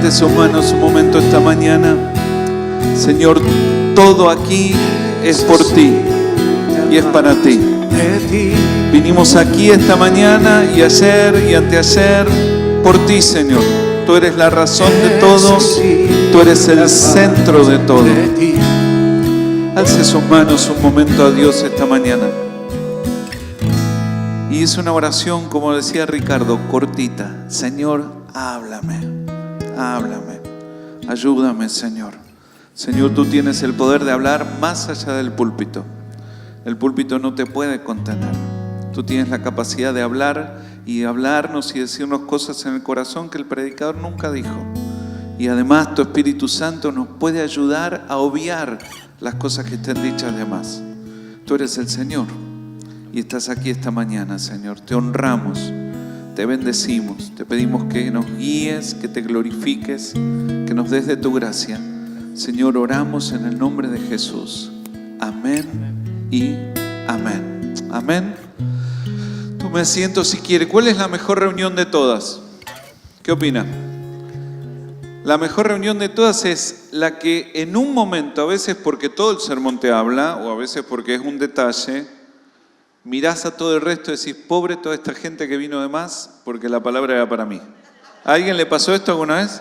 Levante sus manos un momento esta mañana. Señor, todo aquí es por ti y es para ti. Vinimos aquí esta mañana y ayer y anteayer por ti, Señor. Tú eres la razón de todo, tú eres el centro de todo. Alce sus manos un momento a Dios esta mañana. Y es una oración, como decía Ricardo, cortita. Señor, háblame, háblame, ayúdame, Señor. Señor, tú tienes el poder de hablar más allá del púlpito. El púlpito no te puede contener. Tú tienes la capacidad de hablar y hablarnos y decirnos cosas en el corazón que el predicador nunca dijo. Y además tu Espíritu Santo nos puede ayudar a obviar las cosas que estén dichas de más. Tú eres el Señor y estás aquí esta mañana, Señor. Te honramos, te bendecimos, te pedimos que nos guíes, que te glorifiques, que nos des de tu gracia. Señor, oramos en el nombre de Jesús. Amén y amén. Amén. Tome asiento si quiere. ¿Cuál es la mejor reunión de todas? ¿Qué opina? La mejor reunión de todas es la que en un momento, a veces porque todo el sermón te habla, o a veces porque es un detalle, mirás a todo el resto y decís, pobre toda esta gente que vino de más, porque la palabra era para mí. ¿A alguien le pasó esto alguna vez?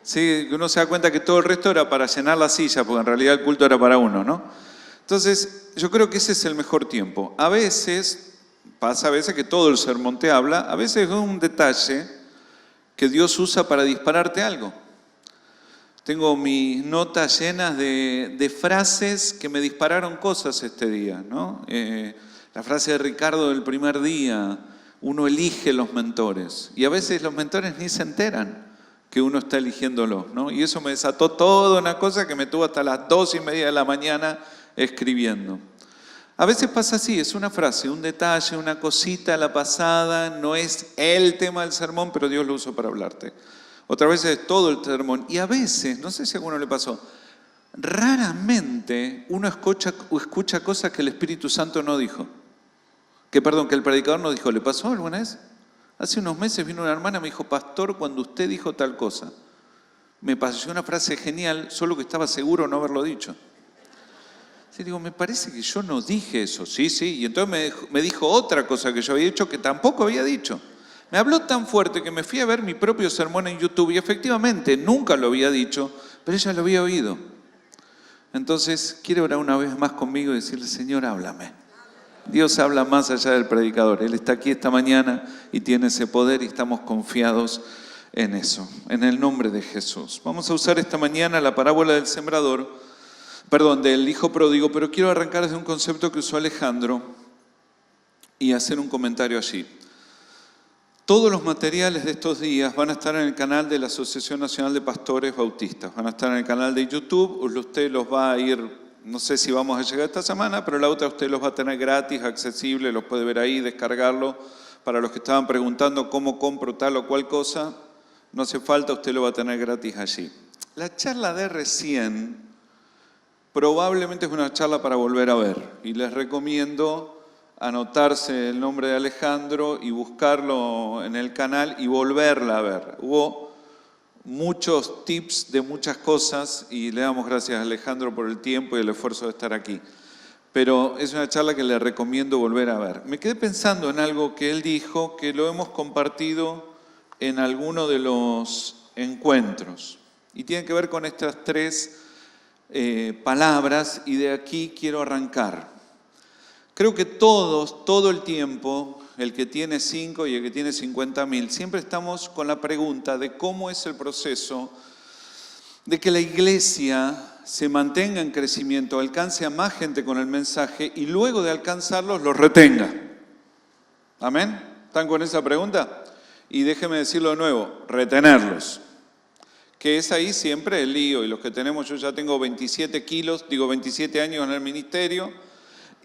Sí, uno se da cuenta que todo el resto era para llenar la silla, porque en realidad el culto era para uno, ¿no? Entonces, yo creo que ese es el mejor tiempo. A veces, pasa a veces que todo el sermón te habla, a veces es un detalle que Dios usa para dispararte algo. Tengo mis notas llenas de frases que me dispararon cosas este día, ¿no? La frase de Ricardo del primer día, uno elige los mentores. Y a veces los mentores ni se enteran que uno está eligiéndolos, ¿no? Y eso me desató toda una cosa que me tuvo hasta las 2:30 de la mañana escribiendo. A veces pasa así, es una frase, un detalle, una cosita a la pasada, no es el tema del sermón, pero Dios lo usó para hablarte. Otra vez es todo el sermón. Y a veces, no sé si a alguno le pasó, raramente uno escucha cosas que el Espíritu Santo no dijo. Que el predicador no dijo. ¿Le pasó alguna vez? Hace unos meses vino una hermana y me dijo, pastor, cuando usted dijo tal cosa, me pareció una frase genial, solo que estaba seguro de no haberlo dicho. Sí, digo, me parece que yo no dije eso. Sí, y entonces me dijo otra cosa que yo había dicho que tampoco había dicho. Me habló tan fuerte que me fui a ver mi propio sermón en YouTube y efectivamente nunca lo había dicho, pero ella lo había oído. Entonces, quiere orar una vez más conmigo y decirle, Señor, háblame. Dios habla más allá del predicador. Él está aquí esta mañana y tiene ese poder y estamos confiados en eso. En el nombre de Jesús. Vamos a usar esta mañana la parábola del sembrador, del hijo pródigo, pero quiero arrancar desde un concepto que usó Alejandro y hacer un comentario allí. Todos los materiales de estos días van a estar en el canal de la Asociación Nacional de Pastores Bautistas. Van a estar en el canal de YouTube. Usted los va a ir, no sé si vamos a llegar esta semana, pero la otra usted los va a tener gratis, accesible, los puede ver ahí, descargarlo. Para los que estaban preguntando cómo compro tal o cual cosa, no hace falta, usted lo va a tener gratis allí. La charla de recién probablemente es una charla para volver a ver. Y les recomiendo anotarse el nombre de Alejandro y buscarlo en el canal y volverla a ver. Hubo muchos tips de muchas cosas y le damos gracias a Alejandro por el tiempo y el esfuerzo de estar aquí. Pero es una charla que le recomiendo volver a ver. Me quedé pensando en algo que él dijo, que lo hemos compartido en alguno de los encuentros. Y tiene que ver con estas tres palabras y de aquí quiero arrancar. Creo que todos, todo el tiempo, el que tiene 5 y el que tiene 50.000, siempre estamos con la pregunta de cómo es el proceso de que la iglesia se mantenga en crecimiento, alcance a más gente con el mensaje y luego de alcanzarlos los retenga. ¿Amén? ¿Están con esa pregunta? Y déjeme decirlo de nuevo, retenerlos. Que es ahí siempre el lío. Y los que tenemos, yo ya tengo 27 años en el ministerio.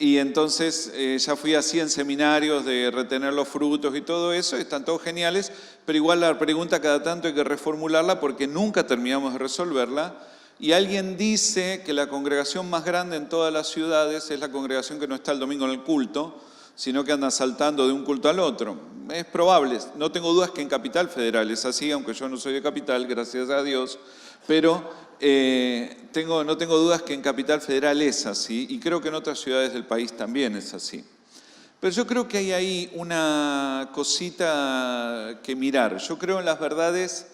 Y entonces ya fui a 100 seminarios de retener los frutos y todo eso, están todos geniales, pero igual la pregunta cada tanto hay que reformularla porque nunca terminamos de resolverla. Y alguien dice que la congregación más grande en todas las ciudades es la congregación que no está el domingo en el culto, sino que andan saltando de un culto al otro. Es probable, no tengo dudas que en Capital Federal es así, aunque yo no soy de Capital, gracias a Dios, pero no tengo dudas que en Capital Federal es así, y creo que en otras ciudades del país también es así. Pero yo creo que hay ahí una cosita que mirar. Yo creo en las verdades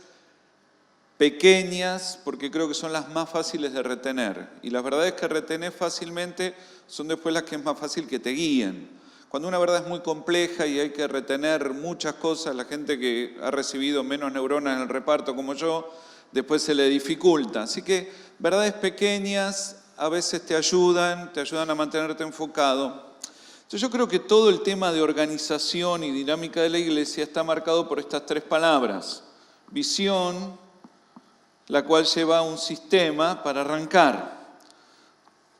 pequeñas porque creo que son las más fáciles de retener. Y las verdades que retenés fácilmente son después las que es más fácil que te guíen. Cuando una verdad es muy compleja y hay que retener muchas cosas, la gente que ha recibido menos neuronas en el reparto como yo, después se le dificulta. Así que verdades pequeñas a veces te ayudan a mantenerte enfocado. Entonces yo creo que todo el tema de organización y dinámica de la iglesia está marcado por estas tres palabras. Visión, la cual lleva un sistema para arrancar.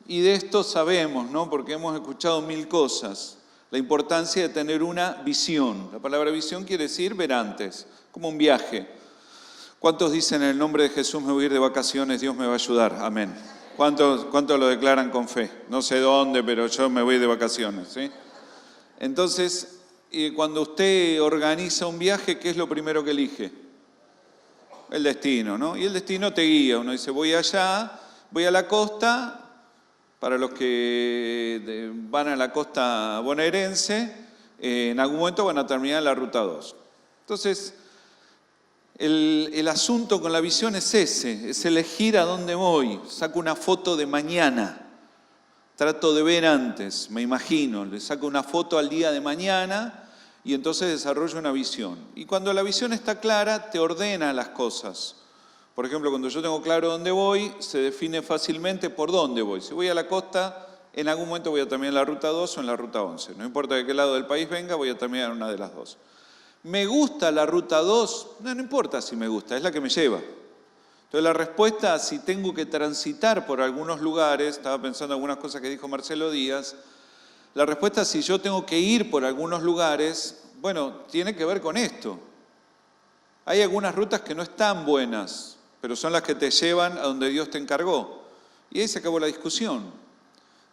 Y de esto sabemos, ¿no? Porque hemos escuchado mil cosas. La importancia de tener una visión. La palabra visión quiere decir ver antes, como un viaje. ¿Cuántos dicen en el nombre de Jesús me voy a ir de vacaciones, Dios me va a ayudar? Amén. ¿Cuántos lo declaran con fe? No sé dónde, pero yo me voy de vacaciones, ¿sí? Entonces, cuando usted organiza un viaje, ¿qué es lo primero que elige? El destino, ¿no? Y el destino te guía. Uno dice, voy allá, voy a la costa. Para los que van a la costa bonaerense, en algún momento van a terminar en la Ruta 2. Entonces, el asunto con la visión es ese, es elegir a dónde voy. Saco una foto de mañana, trato de ver antes, me imagino, le saco una foto al día de mañana y entonces desarrollo una visión. Y cuando la visión está clara, te ordena las cosas. Por ejemplo, cuando yo tengo claro dónde voy, se define fácilmente por dónde voy. Si voy a la costa, en algún momento voy a terminar en la Ruta 2 o en la Ruta 11. No importa de qué lado del país venga, voy a terminar en una de las dos. ¿Me gusta la Ruta 2? No importa si me gusta, es la que me lleva. Entonces la respuesta, si tengo que transitar por algunos lugares, estaba pensando en algunas cosas que dijo Marcelo Díaz, la respuesta, si yo tengo que ir por algunos lugares, bueno, tiene que ver con esto. Hay algunas rutas que no están buenas, pero son las que te llevan a donde Dios te encargó. Y ahí se acabó la discusión.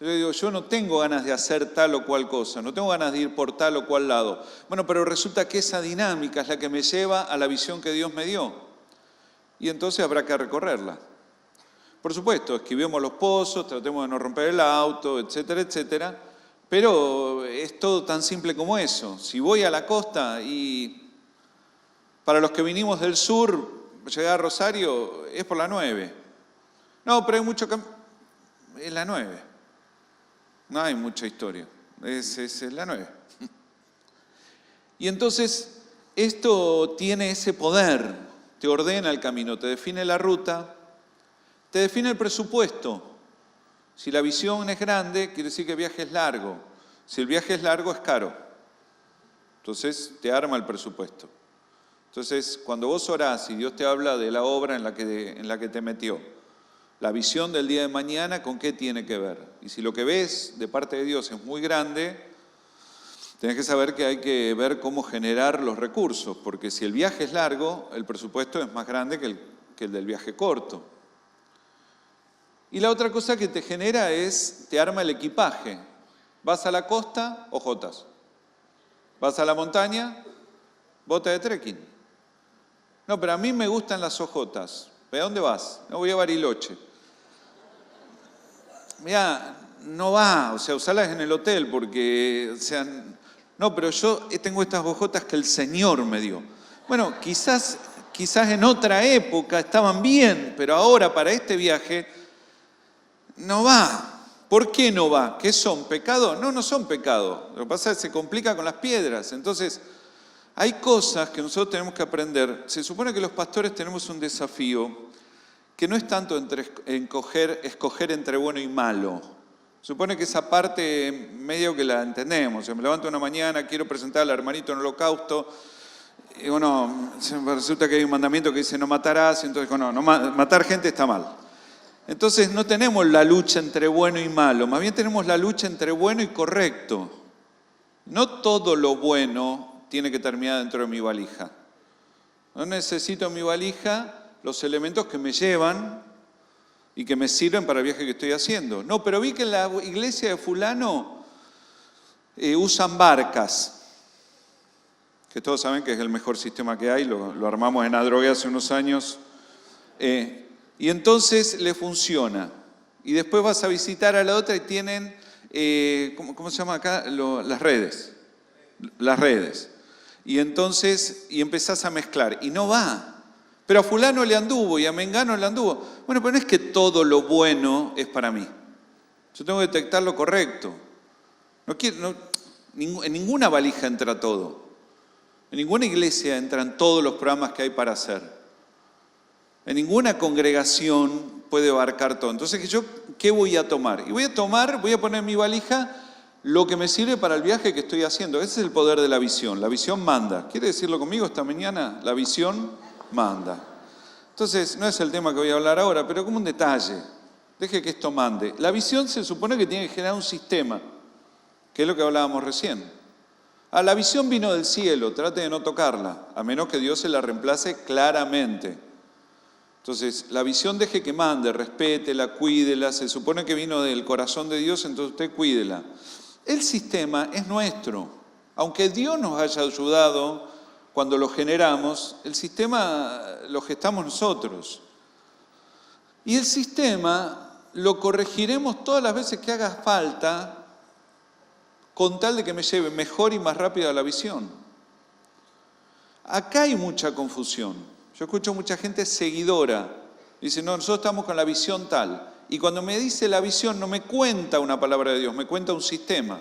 Yo digo, yo no tengo ganas de hacer tal o cual cosa, no tengo ganas de ir por tal o cual lado. Bueno, pero resulta que esa dinámica es la que me lleva a la visión que Dios me dio. Y entonces habrá que recorrerla. Por supuesto, esquivemos los pozos, tratemos de no romper el auto, etcétera, etcétera. Pero es todo tan simple como eso. Si voy a la costa y para los que vinimos del sur, llegar a Rosario es por la 9. No, pero hay mucho camino. Es la 9. No hay mucha historia. Es la 9. Y entonces, esto tiene ese poder. Te ordena el camino, te define la ruta, te define el presupuesto. Si la visión es grande, quiere decir que el viaje es largo. Si el viaje es largo, es caro. Entonces, te arma el presupuesto. Entonces, cuando vos orás y Dios te habla de la obra en la que te metió, la visión del día de mañana, ¿con qué tiene que ver? Y si lo que ves de parte de Dios es muy grande, tenés que saber que hay que ver cómo generar los recursos, porque si el viaje es largo, el presupuesto es más grande que el del viaje corto. Y la otra cosa que te genera te arma el equipaje. Vas a la costa, ojotas. Vas a la montaña, bota de trekking. No, pero a mí me gustan las ojotas. ¿A dónde vas? No, voy a Bariloche. Mirá, no va, usalas en el hotel porque, no, pero yo tengo estas ojotas que el Señor me dio. Bueno, quizás en otra época estaban bien, pero ahora para este viaje no va. ¿Por qué no va? ¿Qué son? ¿Pecado? No, no son pecado. Lo que pasa es que se complica con las piedras. Entonces, hay cosas que nosotros tenemos que aprender. Se supone que los pastores tenemos un desafío que no es tanto escoger entre bueno y malo. Se supone que esa parte medio que la entendemos. Me levanto una mañana, quiero presentar al hermanito en holocausto, y bueno, resulta que hay un mandamiento que dice no matarás, entonces no, matar gente está mal. Entonces no tenemos la lucha entre bueno y malo, más bien tenemos la lucha entre bueno y correcto. No todo lo bueno tiene que terminar dentro de mi valija. No necesito en mi valija los elementos que me llevan y que me sirven para el viaje que estoy haciendo. No, pero vi que en la iglesia de fulano usan barcas, que todos saben que es el mejor sistema que hay, lo armamos en Adrogué hace unos años, y entonces le funciona. Y después vas a visitar a la otra y tienen, ¿cómo se llama acá? Las redes. Las redes. Y entonces, y empezás a mezclar, y no va. Pero a fulano le anduvo y a mengano le anduvo. Bueno, pero no es que todo lo bueno es para mí. Yo tengo que detectar lo correcto. En ninguna valija entra todo. En ninguna iglesia entran todos los programas que hay para hacer. En ninguna congregación puede abarcar todo. Entonces, ¿qué voy a tomar? Y voy a poner en mi valija lo que me sirve para el viaje que estoy haciendo. Ese es el poder de la visión. La visión manda. ¿Quiere decirlo conmigo esta mañana? La visión manda. Entonces, no es el tema que voy a hablar ahora, pero como un detalle. Deje que esto mande. La visión se supone que tiene que generar un sistema, que es lo que hablábamos recién. La visión vino del cielo, trate de no tocarla, a menos que Dios se la reemplace claramente. Entonces, la visión deje que mande, respétela, cuídela, se supone que vino del corazón de Dios, entonces usted cuídela. El sistema es nuestro. Aunque Dios nos haya ayudado cuando lo generamos, el sistema lo gestamos nosotros. Y el sistema lo corregiremos todas las veces que haga falta con tal de que me lleve mejor y más rápido a la visión. Acá hay mucha confusión. Yo escucho mucha gente seguidora. Dice, no, nosotros estamos con la visión tal. Y cuando me dice la visión no me cuenta una palabra de Dios, me cuenta un sistema.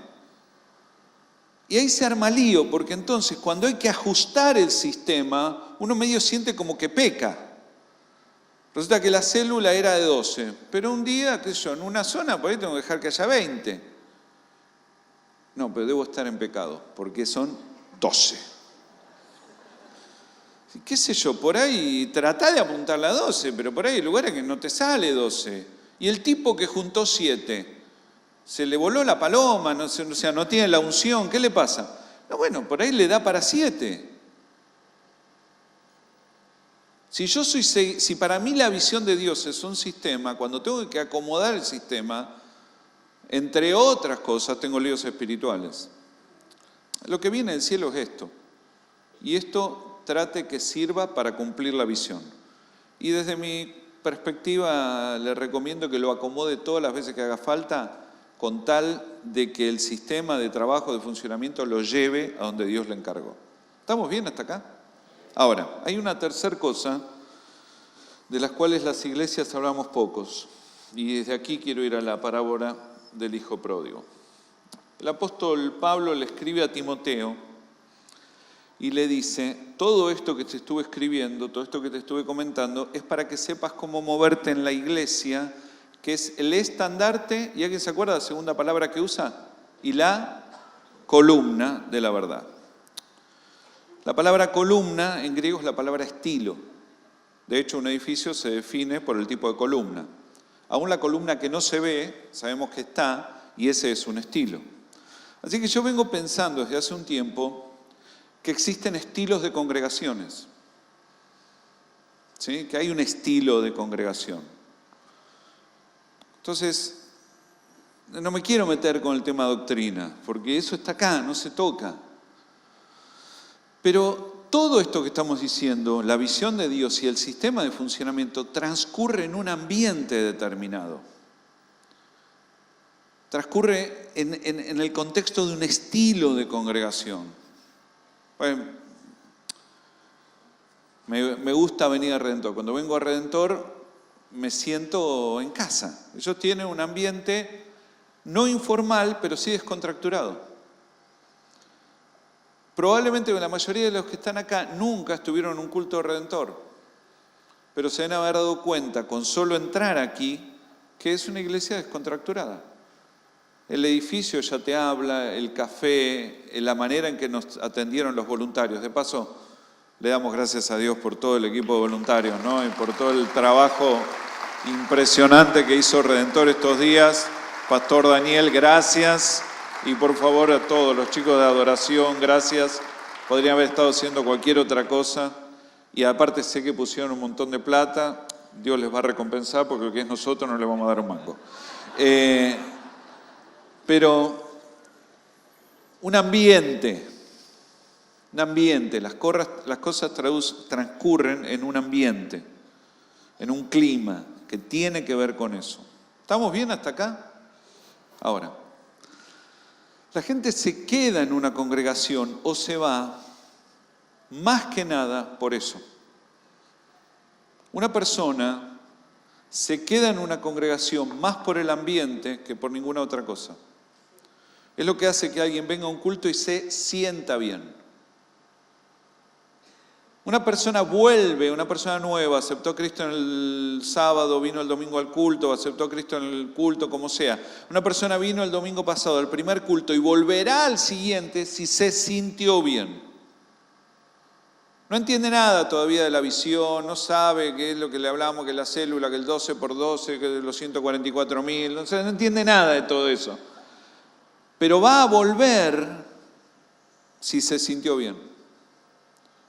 Y ahí se arma lío, porque entonces cuando hay que ajustar el sistema, uno medio siente como que peca. Resulta que la célula era de 12, pero un día, qué sé yo, en una zona por ahí tengo que dejar que haya 20. No, pero debo estar en pecado, porque son 12. Qué sé yo, por ahí tratá de apuntarla a 12, pero por ahí hay lugares que no te sale 12. Y el tipo que juntó 7, se le voló la paloma, o sea, no tiene la unción, ¿qué le pasa? No, bueno, por ahí le da para 7. Si para mí la visión de Dios es un sistema, cuando tengo que acomodar el sistema, entre otras cosas, tengo líos espirituales. Lo que viene del cielo es esto. Y esto trate que sirva para cumplir la visión. Y desde mi perspectiva, le recomiendo que lo acomode todas las veces que haga falta, con tal de que el sistema de trabajo, de funcionamiento, lo lleve a donde Dios le encargó. ¿Estamos bien hasta acá? Ahora, hay una tercera cosa de las cuales las iglesias hablamos pocos. Y desde aquí quiero ir a la parábola del hijo pródigo. El apóstol Pablo le escribe a Timoteo y le dice, todo esto que te estuve escribiendo, todo esto que te estuve comentando, es para que sepas cómo moverte en la iglesia, que es el estandarte, ¿y alguien se acuerda de la segunda palabra que usa? Y la columna de la verdad. La palabra columna en griego es la palabra estilo. De hecho, un edificio se define por el tipo de columna. Aún la columna que no se ve, sabemos que está, y ese es un estilo. Así que yo vengo pensando desde hace un tiempo que existen estilos de congregaciones. ¿Sí? Que hay un estilo de congregación. Entonces, no me quiero meter con el tema doctrina, porque eso está acá, no se toca. Pero todo esto que estamos diciendo, la visión de Dios y el sistema de funcionamiento, transcurre en un ambiente determinado. Transcurre en el contexto de un estilo de congregación. Bueno, me gusta venir a Redentor. Cuando vengo a Redentor me siento en casa. Ellos tienen un ambiente no informal, pero sí descontracturado. Probablemente la mayoría de los que están acá nunca estuvieron en un culto de Redentor, pero se deben haber dado cuenta con solo entrar aquí que es una iglesia descontracturada. El edificio ya te habla, el café, la manera en que nos atendieron los voluntarios. De paso, le damos gracias a Dios por todo el equipo de voluntarios, ¿no? Y por todo el trabajo impresionante que hizo Redentor estos días. Pastor Daniel, gracias. Y por favor a todos los chicos de adoración, gracias. Podrían haber estado haciendo cualquier otra cosa. Y aparte sé que pusieron un montón de plata. Dios les va a recompensar porque lo que es nosotros no les vamos a dar un mango. Pero Un ambiente. Las cosas transcurren en un ambiente, en un clima que tiene que ver con eso. ¿Estamos bien hasta acá? Ahora, la gente se queda en una congregación o se va más que nada por eso. Una persona se queda en una congregación más por el ambiente que por ninguna otra cosa. Es lo que hace que alguien venga a un culto y se sienta bien. Una persona vuelve, una persona nueva, aceptó a Cristo en el sábado, vino el domingo al culto, aceptó a Cristo en el culto, como sea. Una persona vino el domingo pasado al primer culto y volverá al siguiente si se sintió bien. No entiende nada todavía de la visión, no sabe qué es lo que le hablamos, que es la célula, que el 12 por 12, que los 144.000, no entiende nada de todo eso. Pero va a volver si se sintió bien,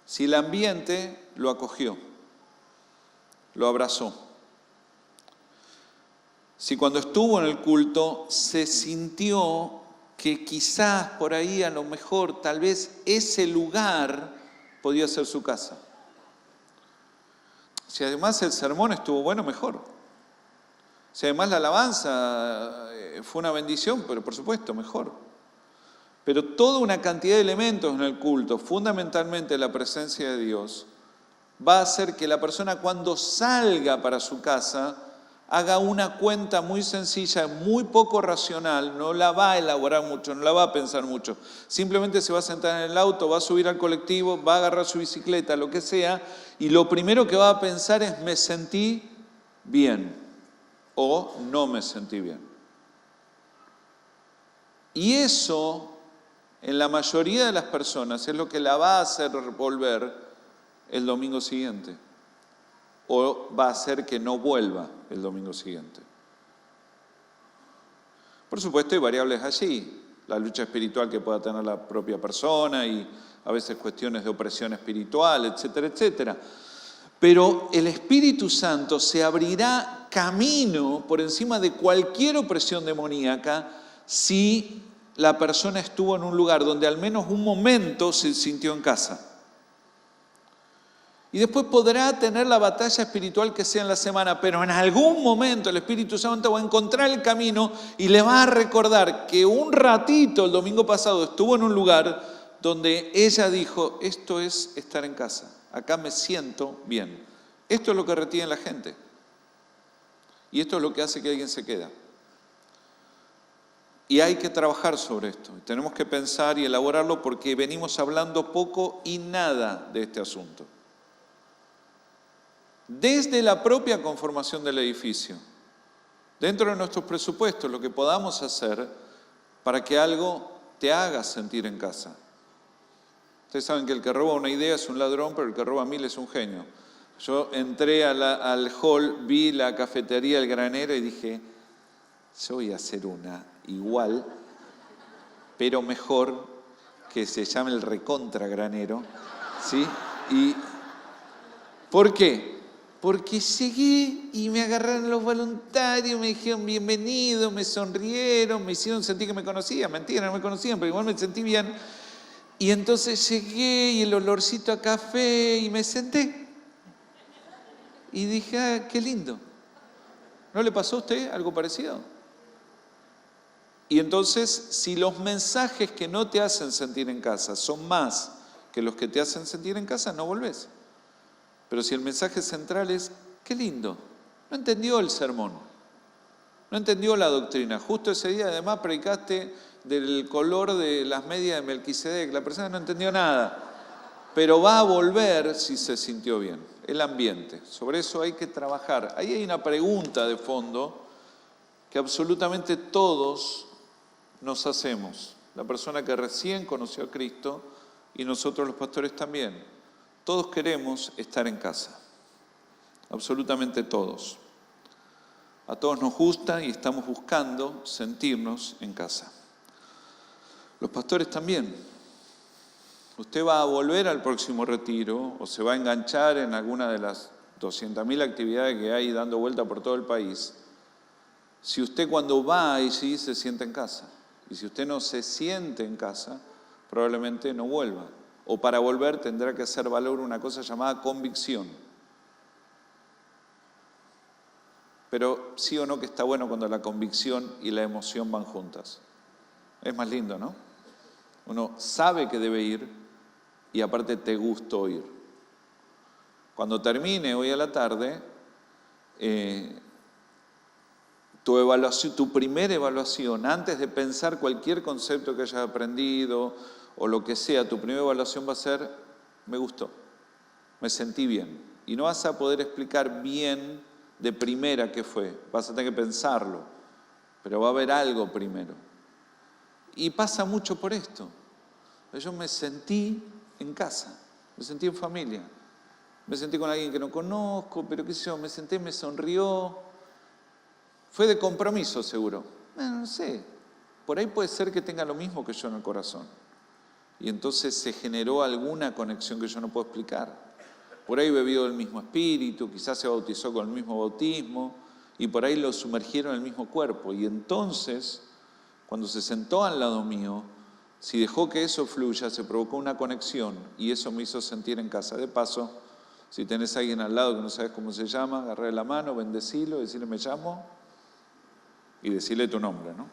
si el ambiente lo acogió, lo abrazó. Si cuando estuvo en el culto se sintió que quizás por ahí a lo mejor tal vez ese lugar podía ser su casa. Si además el sermón estuvo bueno, mejor. Si además la alabanza fue una bendición, pero por supuesto, mejor. Pero toda una cantidad de elementos en el culto, fundamentalmente la presencia de Dios, va a hacer que la persona cuando salga para su casa haga una cuenta muy sencilla, muy poco racional, no la va a elaborar mucho, no la va a pensar mucho. Simplemente se va a sentar en el auto, va a subir al colectivo, va a agarrar su bicicleta, lo que sea, y lo primero que va a pensar es me sentí bien o no me sentí bien. Y eso, en la mayoría de las personas, es lo que la va a hacer volver el domingo siguiente. O va a hacer que no vuelva el domingo siguiente. Por supuesto, hay variables allí. La lucha espiritual que pueda tener la propia persona y a veces cuestiones de opresión espiritual, etcétera, etcétera. Pero el Espíritu Santo se abrirá camino por encima de cualquier opresión demoníaca si la persona estuvo en un lugar donde al menos un momento se sintió en casa. Y después podrá tener la batalla espiritual que sea en la semana, pero en algún momento el Espíritu Santo va a encontrar el camino y le va a recordar que un ratito el domingo pasado estuvo en un lugar donde ella dijo, esto es estar en casa, acá me siento bien. Esto es lo que retiene la gente. Y esto es lo que hace que alguien se quede. Y hay que trabajar sobre esto. Tenemos que pensar y elaborarlo porque venimos hablando poco y nada de este asunto. Desde la propia conformación del edificio, dentro de nuestros presupuestos, lo que podamos hacer para que algo te haga sentir en casa. Ustedes saben que el que roba una idea es un ladrón, pero el que roba 1000 es un genio. Yo entré al hall, vi la cafetería El Granero y dije, yo voy a hacer una igual, pero mejor, que se llame el Recontra Granero, ¿sí? ¿Y por qué? Porque llegué y me agarraron los voluntarios, me dijeron bienvenido, me sonrieron, me hicieron sentir que me conocían. Mentira, no me conocían, pero igual me sentí bien. Y entonces llegué y el olorcito a café y me senté. Y dije, qué lindo. ¿No le pasó a usted algo parecido? Y entonces, si los mensajes que no te hacen sentir en casa son más que los que te hacen sentir en casa, no volvés. Pero si el mensaje central es, qué lindo, no entendió el sermón, no entendió la doctrina. Justo ese día además predicaste del color de las medias de Melquisedec, la persona no entendió nada, pero va a volver si se sintió bien, el ambiente. Sobre eso hay que trabajar. Ahí hay una pregunta de fondo que absolutamente todos nos hacemos. La persona que recién conoció a Cristo y nosotros los pastores también. Todos queremos estar en casa, absolutamente todos. A todos nos gusta y estamos buscando sentirnos en casa. Los pastores también. Usted va a volver al próximo retiro o se va a enganchar en alguna de las 200.000 actividades que hay dando vuelta por todo el país. Si usted cuando va allí se siente en casa Y si usted no se siente en casa, probablemente no vuelva. O para volver tendrá que hacer valor una cosa llamada convicción. Pero sí o no que está bueno cuando la convicción y la emoción van juntas. Es más lindo, ¿no? Uno sabe que debe ir y aparte te gustó ir. Cuando termine hoy a la tarde, tu primera evaluación, antes de pensar cualquier concepto que hayas aprendido o lo que sea, tu primera evaluación va a ser, me gustó, me sentí bien. Y no vas a poder explicar bien de primera qué fue, vas a tener que pensarlo, pero va a haber algo primero. Y pasa mucho por esto. Yo me sentí en casa, me sentí en familia, me sentí con alguien que no conozco, pero qué sé yo, me senté, me sonrió. Fue de compromiso seguro. No sé, por ahí puede ser que tenga lo mismo que yo en el corazón. Y entonces se generó alguna conexión que yo no puedo explicar. Por ahí bebió del mismo espíritu, quizás se bautizó con el mismo bautismo, y por ahí lo sumergieron en el mismo cuerpo. Y entonces, cuando se sentó al lado mío, si dejó que eso fluya, se provocó una conexión, y eso me hizo sentir en casa. De paso, si tenés a alguien al lado que no sabes cómo se llama, agarré la mano, bendecilo, decirle me llamo, y decirle tu nombre, ¿no?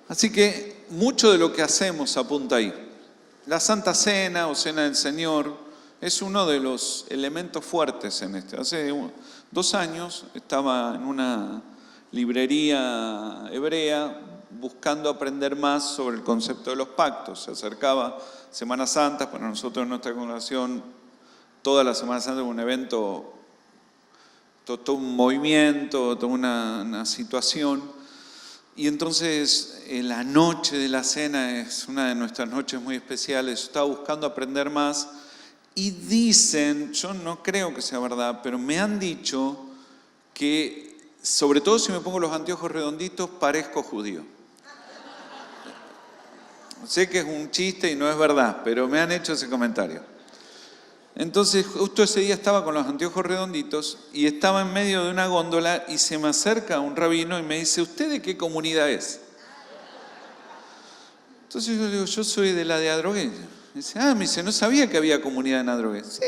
Así que mucho de lo que hacemos apunta ahí. La Santa Cena o Cena del Señor es uno de los elementos fuertes en este. Hace 2 años estaba en una librería hebrea buscando aprender más sobre el concepto de los pactos. Se acercaba Semana Santa, para nosotros en nuestra congregación, toda la Semana Santa es un evento, todo un movimiento, toda una situación. Y entonces la noche de la cena es una de nuestras noches muy especiales. Yo estaba buscando aprender más y dicen, yo no creo que sea verdad, pero me han dicho que, sobre todo si me pongo los anteojos redonditos, parezco judío. Sé que es un chiste y no es verdad, pero me han hecho ese comentario. Entonces, justo ese día estaba con los anteojos redonditos y estaba en medio de una góndola y se me acerca un rabino y me dice, ¿usted de qué comunidad es? Entonces yo le digo, yo soy de la de Adrogué. Me dice, no sabía que había comunidad en Adrogué. Sí,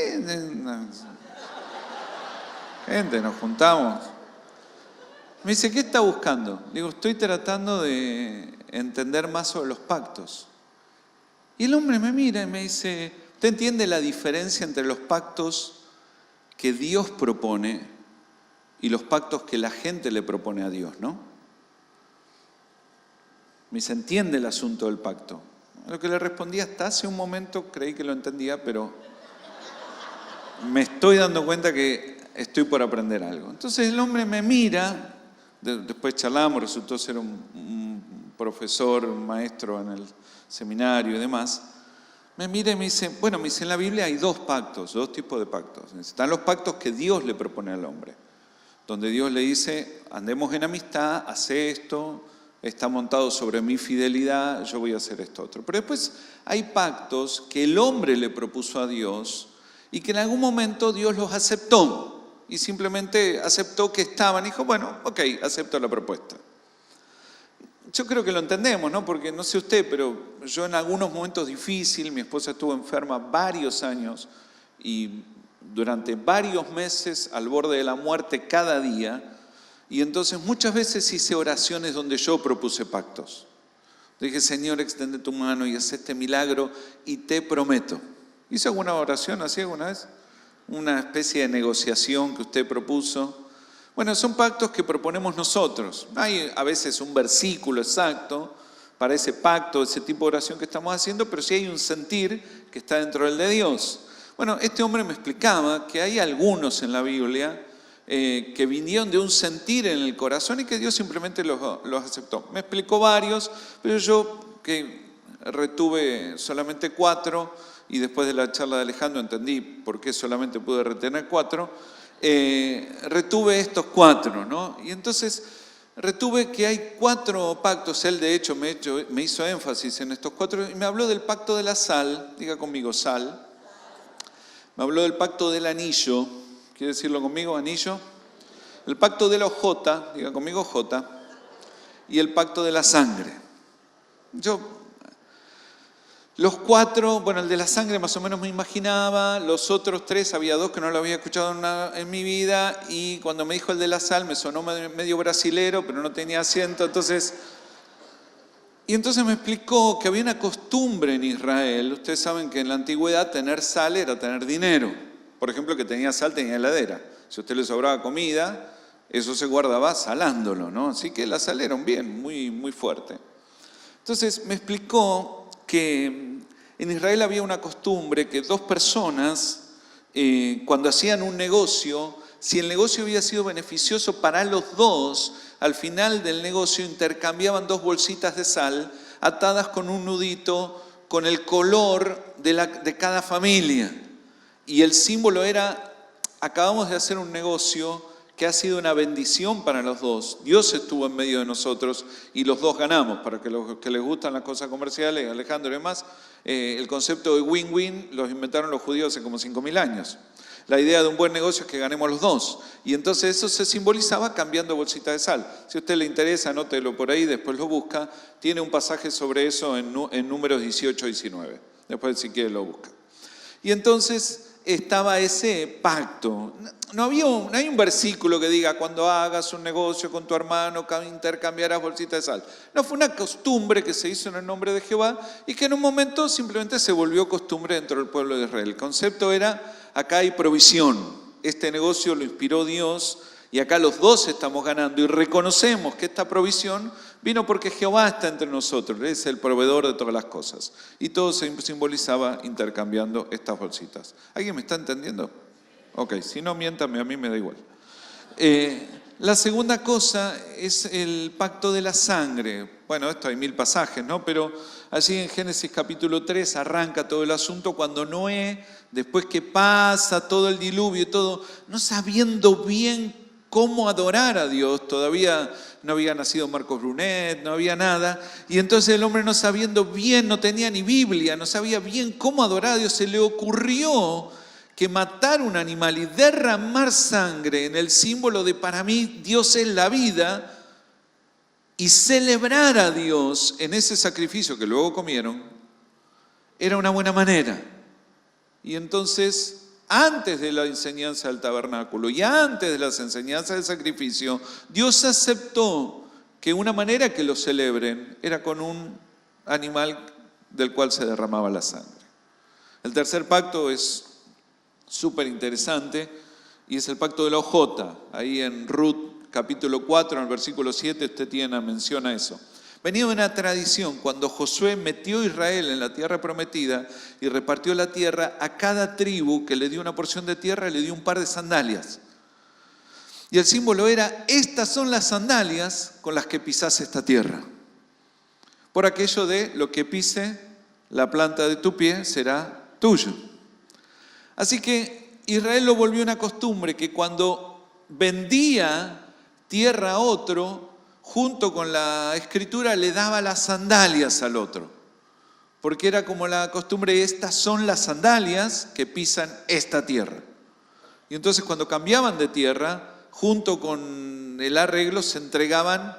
gente, nos juntamos. Me dice, ¿qué está buscando? Le digo, estoy tratando de entender más sobre los pactos. Y el hombre me mira y me dice, ¿usted entiende la diferencia entre los pactos que Dios propone y los pactos que la gente le propone a Dios, no? Me dice, ¿entiende el asunto del pacto? A lo que le respondí hasta hace un momento, creí que lo entendía, pero me estoy dando cuenta que estoy por aprender algo. Entonces el hombre me mira, después charlamos, resultó ser un profesor, un maestro en el seminario y demás. Me mira y me dice, en la Biblia hay 2 pactos, 2 tipos de pactos. Están los pactos que Dios le propone al hombre, donde Dios le dice, andemos en amistad, hace esto, está montado sobre mi fidelidad, yo voy a hacer esto otro. Pero después hay pactos que el hombre le propuso a Dios y que en algún momento Dios los aceptó y simplemente aceptó que estaban y dijo, bueno, ok, acepto la propuesta. Yo creo que lo entendemos, ¿no? Porque no sé usted, pero yo en algunos momentos difíciles, mi esposa estuvo enferma varios años y durante varios meses al borde de la muerte cada día, y entonces muchas veces hice oraciones donde yo propuse pactos. Dije, Señor, extiende tu mano y haz este milagro y te prometo. ¿Hice alguna oración así alguna vez? Una especie de negociación que usted propuso. Bueno, son pactos que proponemos nosotros. Hay a veces un versículo exacto para ese pacto, ese tipo de oración que estamos haciendo, pero sí hay un sentir que está dentro del de Dios. Bueno, este hombre me explicaba que hay algunos en la Biblia que vinieron de un sentir en el corazón y que Dios simplemente los aceptó. Me explicó varios, pero yo que retuve solamente 4 y después de la charla de Alejandro entendí por qué solamente pude retener 4. Retuve estos 4, ¿no? Y entonces retuve que hay 4 pactos. Él, de hecho, me hizo énfasis en estos 4 y me habló del pacto de la sal. Diga conmigo, sal. Me habló del pacto del anillo. ¿Quiere decirlo conmigo, anillo? El pacto de la ojota. Diga conmigo, ojota. Y el pacto de la sangre. Los 4, bueno, el de la sangre más o menos me imaginaba, los otros 3, había 2 que no lo había escuchado en mi vida, y cuando me dijo el de la sal me sonó medio brasilero, pero no tenía acento, entonces me explicó que había una costumbre en Israel. Ustedes saben que en la antigüedad tener sal era tener dinero. Por ejemplo, que tenía sal tenía heladera. Si a usted le sobraba comida, eso se guardaba salándolo, ¿no? Así que la sal era un bien muy, muy fuerte. Entonces me explicó que en Israel había una costumbre que 2 personas, cuando hacían un negocio, si el negocio había sido beneficioso para los 2, al final del negocio intercambiaban 2 bolsitas de sal atadas con un nudito con el color de cada familia. Y el símbolo era, acabamos de hacer un negocio que ha sido una bendición para los 2. Dios estuvo en medio de nosotros y los 2 ganamos. Para que los que les gustan las cosas comerciales, Alejandro y demás, el concepto de win-win los inventaron los judíos hace como 5.000 años. La idea de un buen negocio es que ganemos los 2. Y entonces eso se simbolizaba cambiando bolsita de sal. Si a usted le interesa, anótelo por ahí, después lo busca. Tiene un pasaje sobre eso en Números 18 y 19. Después, si quiere, lo busca. Y entonces estaba ese pacto. No hay un versículo que diga, cuando hagas un negocio con tu hermano, intercambiarás bolsitas de sal. No, fue una costumbre que se hizo en el nombre de Jehová y que en un momento simplemente se volvió costumbre dentro del pueblo de Israel. El concepto era, acá hay provisión. Este negocio lo inspiró Dios y acá los 2 estamos ganando y reconocemos que esta provisión vino porque Jehová está entre nosotros, Él es el proveedor de todas las cosas. Y todo se simbolizaba intercambiando estas bolsitas. ¿Alguien me está entendiendo? Ok, si no, miéntame, a mí me da igual. La segunda cosa es el pacto de la sangre. Bueno, esto hay 1000 pasajes, ¿no? Pero allí en Génesis capítulo 3 arranca todo el asunto cuando Noé, después que pasa todo el diluvio y todo, no sabiendo bien cómo adorar a Dios, todavía no había nacido Marcos Brunet, no había nada, y entonces el hombre no sabiendo bien, no tenía ni Biblia, no sabía bien cómo adorar a Dios, se le ocurrió que matar un animal y derramar sangre en el símbolo de para mí Dios es la vida, y celebrar a Dios en ese sacrificio que luego comieron, era una buena manera. Y entonces, antes de la enseñanza del tabernáculo y antes de las enseñanzas del sacrificio, Dios aceptó que una manera que lo celebren era con un animal del cual se derramaba la sangre. El tercer pacto es súper interesante y es el pacto de la ojota. Ahí en Ruth capítulo 4, en el versículo 7, usted menciona eso. Venía de una tradición, cuando Josué metió a Israel en la tierra prometida y repartió la tierra, a cada tribu que le dio una porción de tierra le dio un par de sandalias. Y el símbolo era, estas son las sandalias con las que pisás esta tierra. Por aquello de lo que pise la planta de tu pie será tuyo. Así que Israel lo volvió una costumbre que cuando vendía tierra a otro, junto con la escritura le daba las sandalias al otro. Porque era como la costumbre, estas son las sandalias que pisan esta tierra. Y entonces cuando cambiaban de tierra, junto con el arreglo se entregaban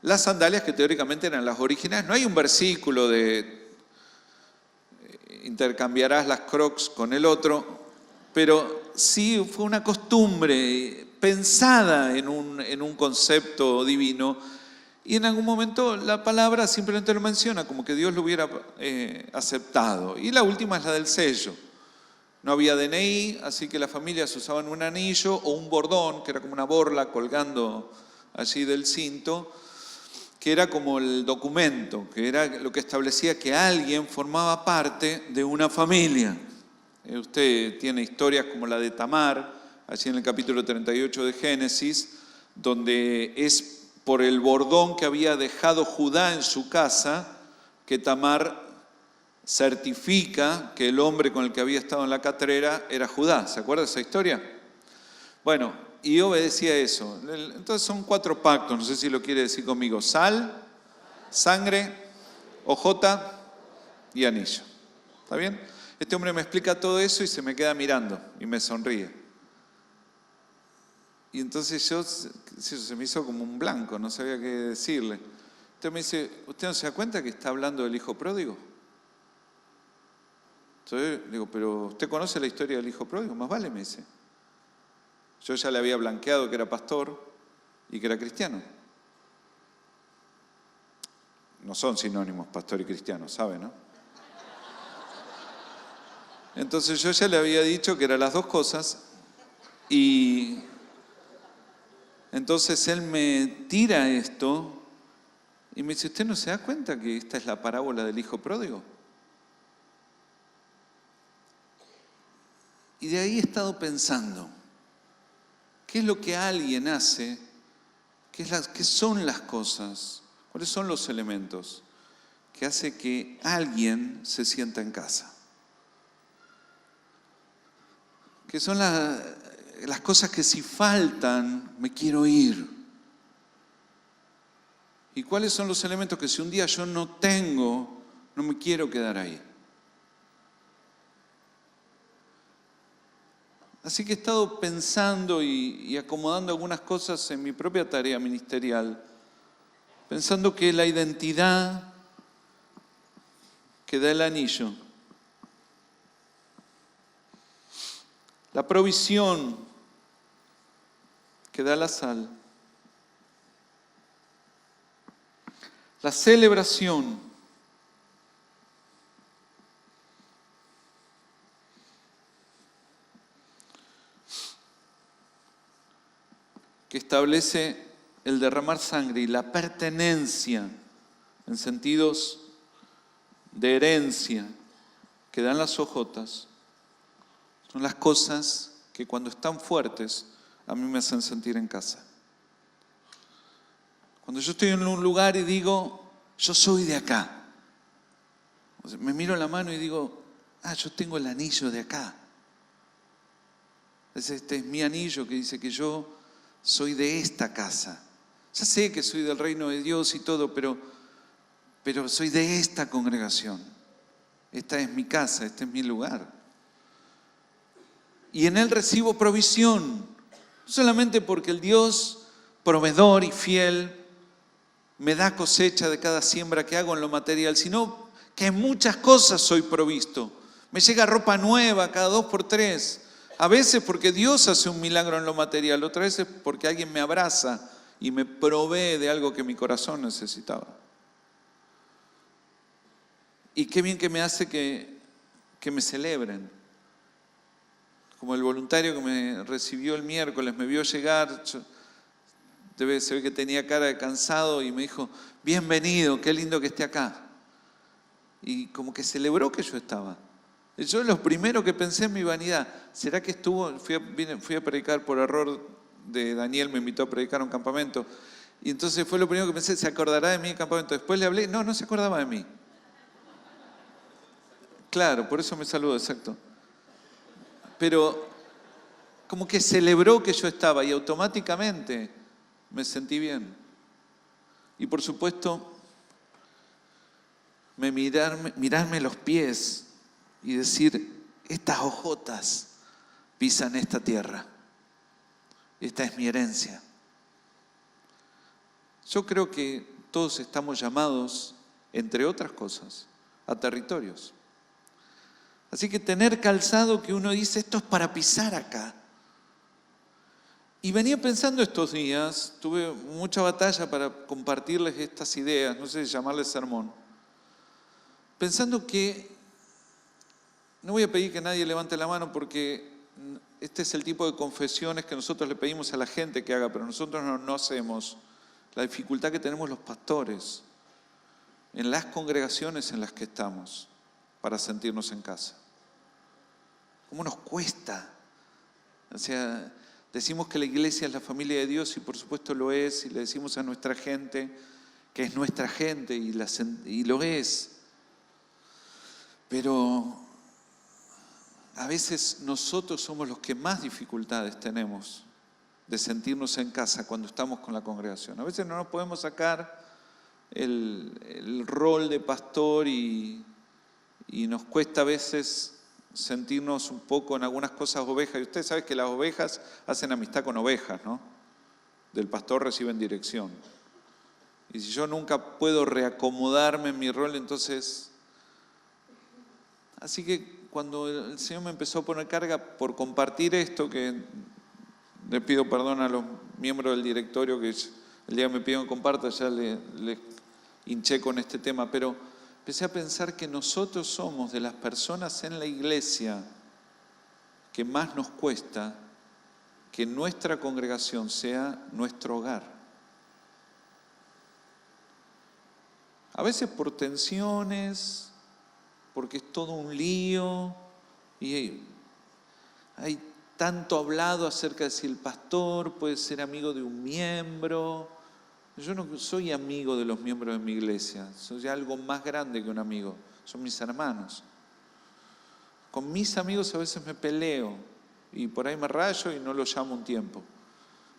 las sandalias que teóricamente eran las originales. No hay un versículo de intercambiarás las Crocs con el otro, pero sí fue una costumbre pensada en un concepto divino, y en algún momento la palabra simplemente lo menciona como que Dios lo hubiera aceptado. Y la última es la del sello. No había DNI, así que las familias usaban un anillo o un bordón, que era como una borla colgando allí del cinto, que era como el documento, que era lo que establecía que alguien formaba parte de una familia. Usted tiene historias como la de Tamar, allí en el capítulo 38 de Génesis, donde es por el bordón que había dejado Judá en su casa que Tamar certifica que el hombre con el que había estado en la catrera era Judá. ¿Se acuerda de esa historia? Bueno, y obedecía eso. Entonces son 4 pactos, no sé si lo quiere decir conmigo. Sal, sangre, ojota y anillo. ¿Está bien? Este hombre me explica todo eso y se me queda mirando y me sonríe. Y entonces se me hizo como un blanco, no sabía qué decirle. Entonces me dice, ¿usted no se da cuenta que está hablando del hijo pródigo? Entonces le digo, pero ¿usted conoce la historia del hijo pródigo? Más vale, me dice. Yo ya le había blanqueado que era pastor y que era cristiano. No son sinónimos pastor y cristiano, ¿sabe, no? Entonces yo ya le había dicho que eran las 2 cosas y entonces él me tira esto y me dice, ¿usted no se da cuenta que esta es la parábola del hijo pródigo? Y de ahí he estado pensando, ¿qué es lo que alguien hace? ¿Qué son las cosas? ¿Cuáles son los elementos que hace que alguien se sienta en casa? ¿Qué son las cosas que si faltan me quiero ir? ¿Y cuáles son los elementos que si un día yo no tengo, no me quiero quedar ahí? Así que he estado pensando y acomodando algunas cosas en mi propia tarea ministerial, pensando que la identidad que da el anillo, la provisión que da la sal, la celebración que establece el derramar sangre y la pertenencia en sentidos de herencia que dan las hojotas, son las cosas que cuando están fuertes a mí me hacen sentir en casa. Cuando yo estoy en un lugar y digo, yo soy de acá, me miro la mano y digo, yo tengo el anillo de acá. Este es mi anillo que dice que yo soy de esta casa. Ya sé que soy del reino de Dios y todo, pero soy de esta congregación. Esta es mi casa, este es mi lugar. Y en Él recibo provisión, no solamente porque el Dios proveedor y fiel me da cosecha de cada siembra que hago en lo material, sino que en muchas cosas soy provisto. Me llega ropa nueva cada 2 por 3. A veces porque Dios hace un milagro en lo material, otras veces porque alguien me abraza y me provee de algo que mi corazón necesitaba. Y qué bien que me hace que me celebren. Como el voluntario que me recibió el miércoles, me vio llegar, se ve que tenía cara de cansado y me dijo, bienvenido, qué lindo que esté acá. Y como que celebró que yo estaba. Yo lo primero que pensé en mi vanidad, ¿será que estuvo? Fui a predicar por error de Daniel, me invitó a predicar a un campamento. Y entonces fue lo primero que pensé, ¿se acordará de mí el campamento? Después le hablé, no se acordaba de mí. Claro, por eso me saludó, exacto. Pero como que celebró que yo estaba y automáticamente me sentí bien. Y por supuesto, mirarme los pies y decir, estas hojotas pisan esta tierra. Esta es mi herencia. Yo creo que todos estamos llamados, entre otras cosas, a territorios. Así que tener calzado que uno dice, esto es para pisar acá. Y venía pensando estos días, tuve mucha batalla para compartirles estas ideas, no sé si llamarles sermón, pensando que, no voy a pedir que nadie levante la mano porque este es el tipo de confesiones que nosotros le pedimos a la gente que haga, pero nosotros no hacemos. La dificultad que tenemos los pastores en las congregaciones en las que estamos para sentirnos en casa. ¿Cómo nos cuesta? O sea, decimos que la iglesia es la familia de Dios y por supuesto lo es, y le decimos a nuestra gente que es nuestra gente y lo es. Pero a veces nosotros somos los que más dificultades tenemos de sentirnos en casa cuando estamos con la congregación. A veces no nos podemos sacar el rol de pastor y nos cuesta a veces sentirnos un poco en algunas cosas ovejas. Y usted sabe que las ovejas hacen amistad con ovejas, ¿no? Del pastor reciben dirección. Y si yo nunca puedo reacomodarme en mi rol, entonces... Así que cuando el Señor me empezó a poner carga por compartir esto, que le pido perdón a los miembros del directorio, que el día que me pidieron que comparta ya le hinché con este tema, pero empecé a pensar que nosotros somos de las personas en la iglesia que más nos cuesta que nuestra congregación sea nuestro hogar. A veces por tensiones, porque es todo un lío y hay tanto hablado acerca de si el pastor puede ser amigo de un miembro. Yo no soy amigo de los miembros de mi iglesia, soy algo más grande que un amigo, son mis hermanos. Con mis amigos a veces me peleo y por ahí me rayo y no lo llamo un tiempo.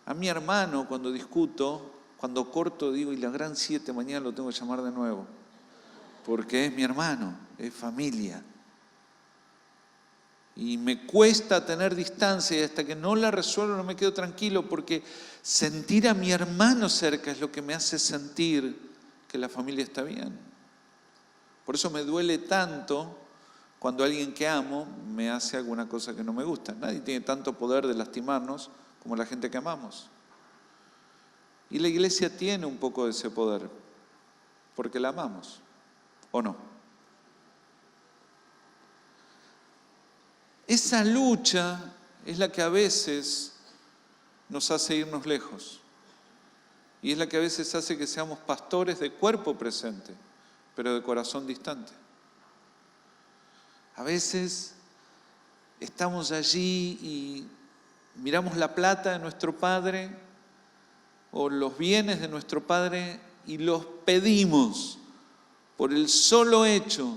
A mi hermano cuando discuto, cuando corto digo, y la gran 7 mañana lo tengo que llamar de nuevo, porque es mi hermano, es familia. Y me cuesta tener distancia y hasta que no la resuelvo no me quedo tranquilo porque sentir a mi hermano cerca es lo que me hace sentir que la familia está bien. Por eso me duele tanto cuando alguien que amo me hace alguna cosa que no me gusta. Nadie tiene tanto poder de lastimarnos como la gente que amamos. Y la iglesia tiene un poco de ese poder porque la amamos, ¿o no? Esa lucha es la que a veces nos hace irnos lejos. Y es la que a veces hace que seamos pastores de cuerpo presente, pero de corazón distante. A veces estamos allí y miramos la plata de nuestro Padre o los bienes de nuestro Padre y los pedimos por el solo hecho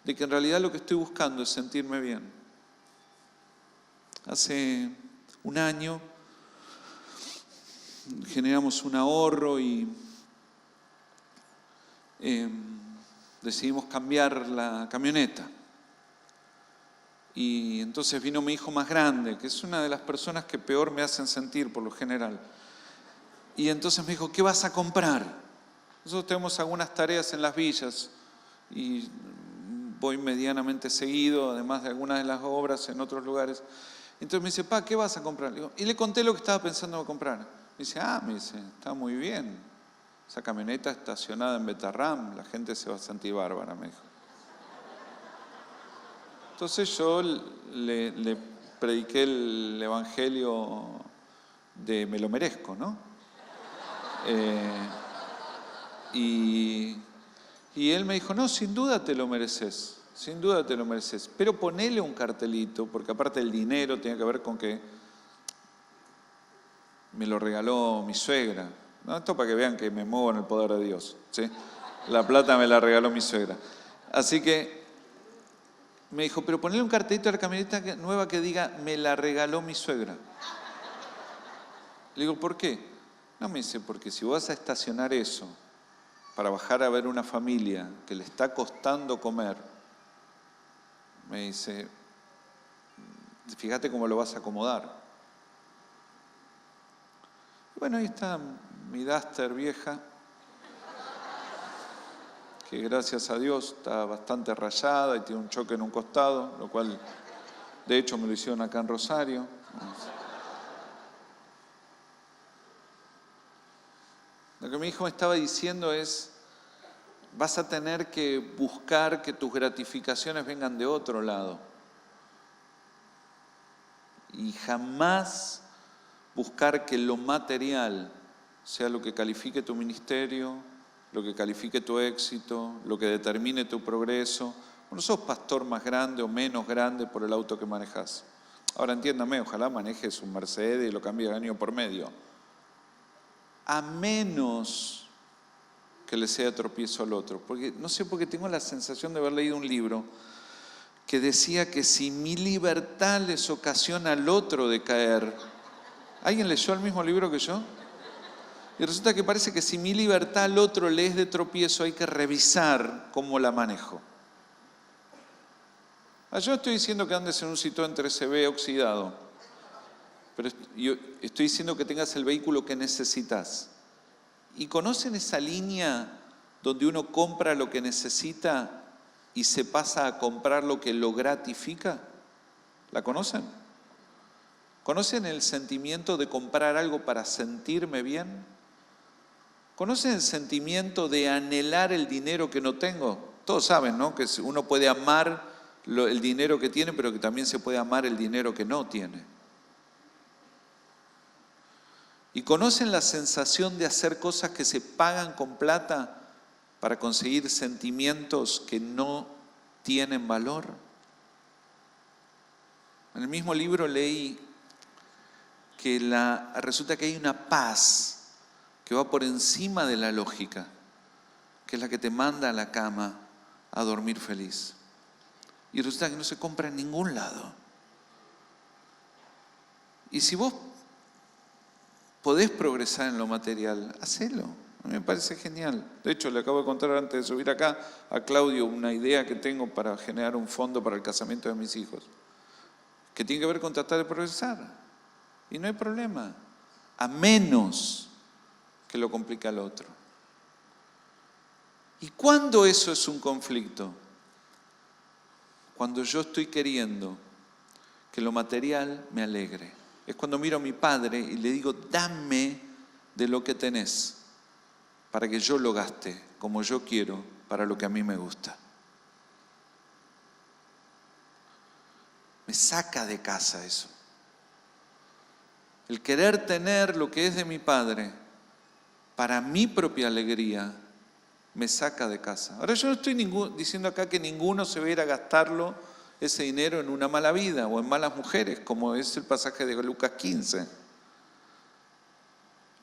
de que en realidad lo que estoy buscando es sentirme bien. Hace un año generamos un ahorro y decidimos cambiar la camioneta. Y entonces vino mi hijo más grande, que es una de las personas que peor me hacen sentir por lo general. Y entonces me dijo, ¿qué vas a comprar? Nosotros tenemos algunas tareas en las villas y voy medianamente seguido, además de algunas de las obras en otros lugares. Entonces me dice, pa, ¿qué vas a comprar? Y le conté lo que estaba pensando en comprar. Me dice, está muy bien. Esa camioneta estacionada en Betarram, la gente se va a sentir bárbara, me dijo. Entonces yo le prediqué el evangelio de me lo merezco, ¿no? Y él me dijo, no, sin duda te lo mereces. Sin duda te lo mereces, pero ponele un cartelito, porque aparte el dinero tiene que ver con que me lo regaló mi suegra. ¿No? Esto para que vean que me muevo en el poder de Dios, ¿sí? La plata me la regaló mi suegra. Así que me dijo, pero ponele un cartelito a la camioneta nueva que diga, me la regaló mi suegra. Le digo, ¿por qué? No, me dice, porque si vas a estacionar eso para bajar a ver una familia que le está costando comer, me dice, fíjate cómo lo vas a acomodar. Bueno, ahí está mi Duster vieja, que gracias a Dios está bastante rayada y tiene un choque en un costado, lo cual de hecho me lo hicieron acá en Rosario. Lo que mi hijo me estaba diciendo es, vas a tener que buscar que tus gratificaciones vengan de otro lado. Y jamás buscar que lo material sea lo que califique tu ministerio, lo que califique tu éxito, lo que determine tu progreso. No sos pastor más grande o menos grande por el auto que manejas. Ahora entiéndame, ojalá manejes un Mercedes y lo cambies año por medio. A menos que le sea tropiezo al otro. Porque no sé por qué tengo la sensación de haber leído un libro que decía que si mi libertad les ocasiona al otro de caer, ¿Alguien leyó el mismo libro que yo? Y resulta que parece que si mi libertad al otro le es de tropiezo, hay que revisar cómo la manejo. Yo no estoy diciendo que andes en un Citroën 3CV oxidado, pero yo estoy diciendo que tengas el vehículo que necesitas. ¿Y conocen esa línea donde uno compra lo que necesita y se pasa a comprar lo que lo gratifica? ¿La conocen? ¿Conocen el sentimiento de comprar algo para sentirme bien? ¿Conocen el sentimiento de anhelar el dinero que no tengo? Todos saben, ¿no? Que uno puede amar el dinero que tiene, pero que también se puede amar el dinero que no tiene. ¿Y conocen la sensación de hacer cosas que se pagan con plata para conseguir sentimientos que no tienen valor? En el mismo libro leí que resulta que hay una paz que va por encima de la lógica, que es la que te manda a la cama a dormir feliz. Y resulta que no se compra en ningún lado. Y si vos podés progresar en lo material, hacelo. A mí me parece genial. De hecho, le acabo de contar antes de subir acá a Claudio una idea que tengo para generar un fondo para el casamiento de mis hijos, que tiene que ver con tratar de progresar. Y no hay problema, a menos que lo complique al otro. ¿Y cuándo eso es un conflicto? Cuando yo estoy queriendo que lo material me alegre. Es cuando miro a mi padre y le digo, dame de lo que tenés, para que yo lo gaste como yo quiero, para lo que a mí me gusta. Me saca de casa eso. El querer tener lo que es de mi padre para mi propia alegría me saca de casa. Ahora yo no estoy diciendo acá que ninguno se va a ir a gastarlo ese dinero en una mala vida o en malas mujeres, como es el pasaje de Lucas 15.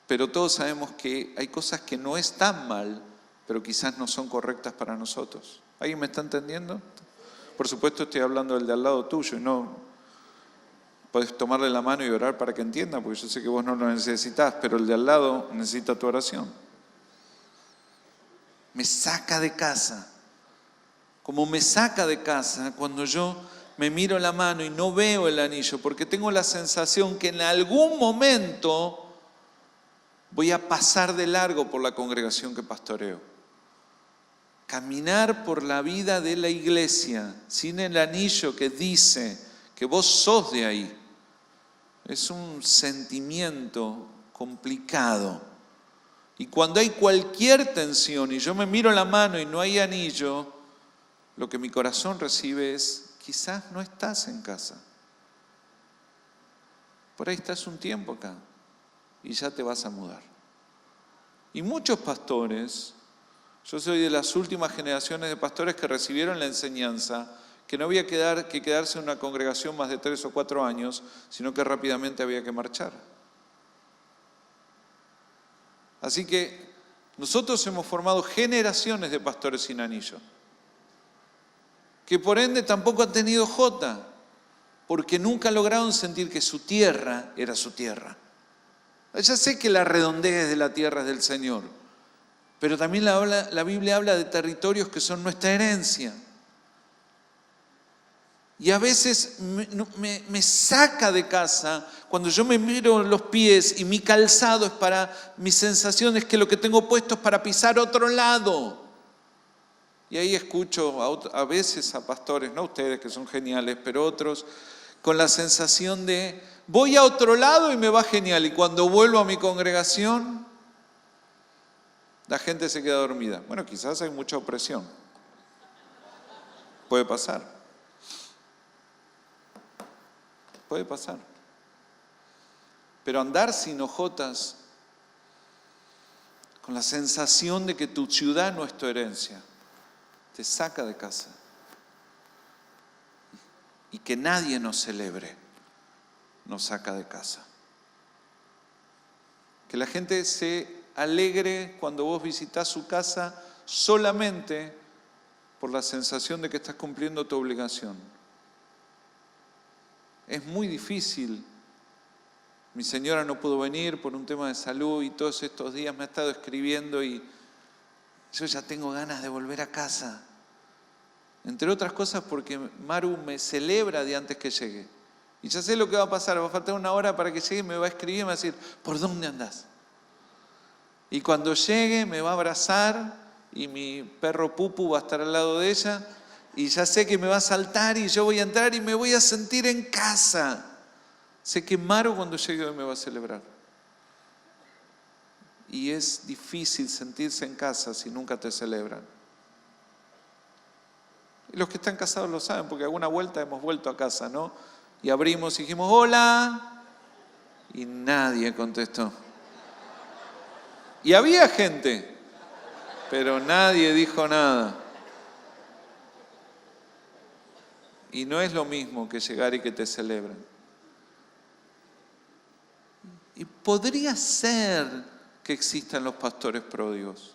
Pero todos sabemos que hay cosas que no están mal, pero quizás no son correctas para nosotros. ¿Alguien me está entendiendo? Por supuesto estoy hablando del de al lado tuyo y no podés tomarle la mano y orar para que entienda, porque yo sé que vos no lo necesitas, pero el de al lado necesita tu oración. Me saca de casa. Como me saca de casa cuando yo me miro la mano y no veo el anillo, porque tengo la sensación que en algún momento voy a pasar de largo por la congregación que pastoreo. Caminar por la vida de la iglesia sin el anillo que dice que vos sos de ahí es un sentimiento complicado. Y cuando hay cualquier tensión y yo me miro la mano y no hay anillo, lo que mi corazón recibe es, quizás no estás en casa. Por ahí estás un tiempo acá y ya te vas a mudar. Y muchos pastores, yo soy de las últimas generaciones de pastores que recibieron la enseñanza que no había que quedarse en una congregación más de 3 o 4 años, sino que rápidamente había que marchar. Así que nosotros hemos formado generaciones de pastores sin anillo, que por ende tampoco han tenido jota, porque nunca lograron sentir que su tierra era su tierra. Ya sé que la redondez de la tierra es del Señor, pero también la Biblia habla de territorios que son nuestra herencia. Y a veces me saca de casa cuando yo me miro los pies y mi calzado es para, mi sensación es que lo que tengo puesto es para pisar otro lado. Y ahí escucho a veces a pastores, no ustedes que son geniales, pero otros, con la sensación de voy a otro lado y me va genial. Y cuando vuelvo a mi congregación, la gente se queda dormida. Bueno, quizás hay mucha opresión. Puede pasar. Puede pasar. Pero andar sin ojotas, con la sensación de que tu ciudad no es tu herencia, te saca de casa. Y que nadie nos celebre, nos saca de casa. Que la gente se alegre cuando vos visitás su casa solamente por la sensación de que estás cumpliendo tu obligación. Es muy difícil Mi señora no pudo venir por un tema de salud y todos estos días me ha estado escribiendo y yo ya tengo ganas de volver a casa. Entre otras cosas porque Maru me celebra de antes que llegue. Y ya sé lo que va a pasar, va a faltar una hora para que llegue y me va a escribir y me va a decir, ¿por dónde andás? Y cuando llegue me va a abrazar y mi perro Pupu va a estar al lado de ella y ya sé que me va a saltar y yo voy a entrar y me voy a sentir en casa. Sé que Maru cuando llegue hoy me va a celebrar. Y es difícil sentirse en casa si nunca te celebran. Y los que están casados lo saben, porque alguna vuelta hemos vuelto a casa, ¿no? Y abrimos y dijimos, ¡hola! Y nadie contestó. Y había gente, pero nadie dijo nada. Y no es lo mismo que llegar y que te celebren. Y podría ser que existan los pastores pródigos.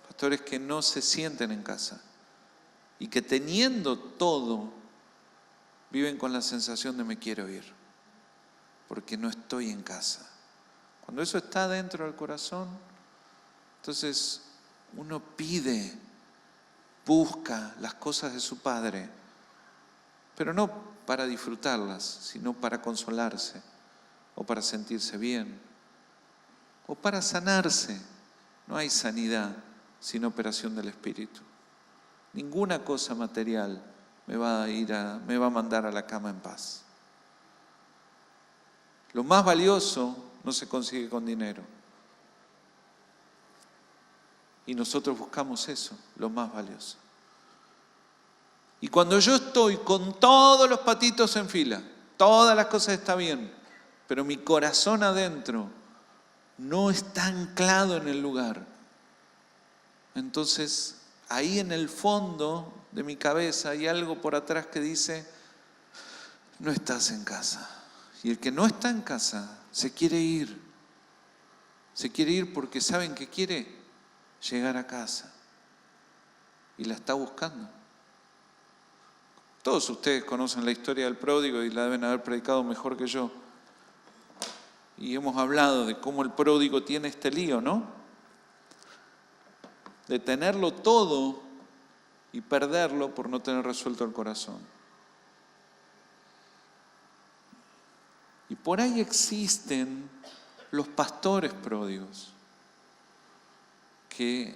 Pastores que no se sienten en casa. Y que teniendo todo, viven con la sensación de me quiero ir. Porque no estoy en casa. Cuando eso está dentro del corazón, entonces uno pide, busca las cosas de su Padre, pero no para disfrutarlas, sino para consolarse, o para sentirse bien, o para sanarse. No hay sanidad sin operación del Espíritu. Ninguna cosa material me va a mandar a la cama en paz. Lo más valioso no se consigue con dinero. Y nosotros buscamos eso, lo más valioso. Y cuando yo estoy con todos los patitos en fila, todas las cosas están bien, pero mi corazón adentro no está anclado en el lugar, entonces ahí en el fondo de mi cabeza hay algo por atrás que dice, no estás en casa. Y el que no está en casa se quiere ir. Se quiere ir porque saben que quiere llegar a casa. Y la está buscando. Todos ustedes conocen la historia del pródigo y la deben haber predicado mejor que yo. Y hemos hablado de cómo el pródigo tiene este lío, ¿no? De tenerlo todo y perderlo por no tener resuelto el corazón. Y por ahí existen los pastores pródigos, que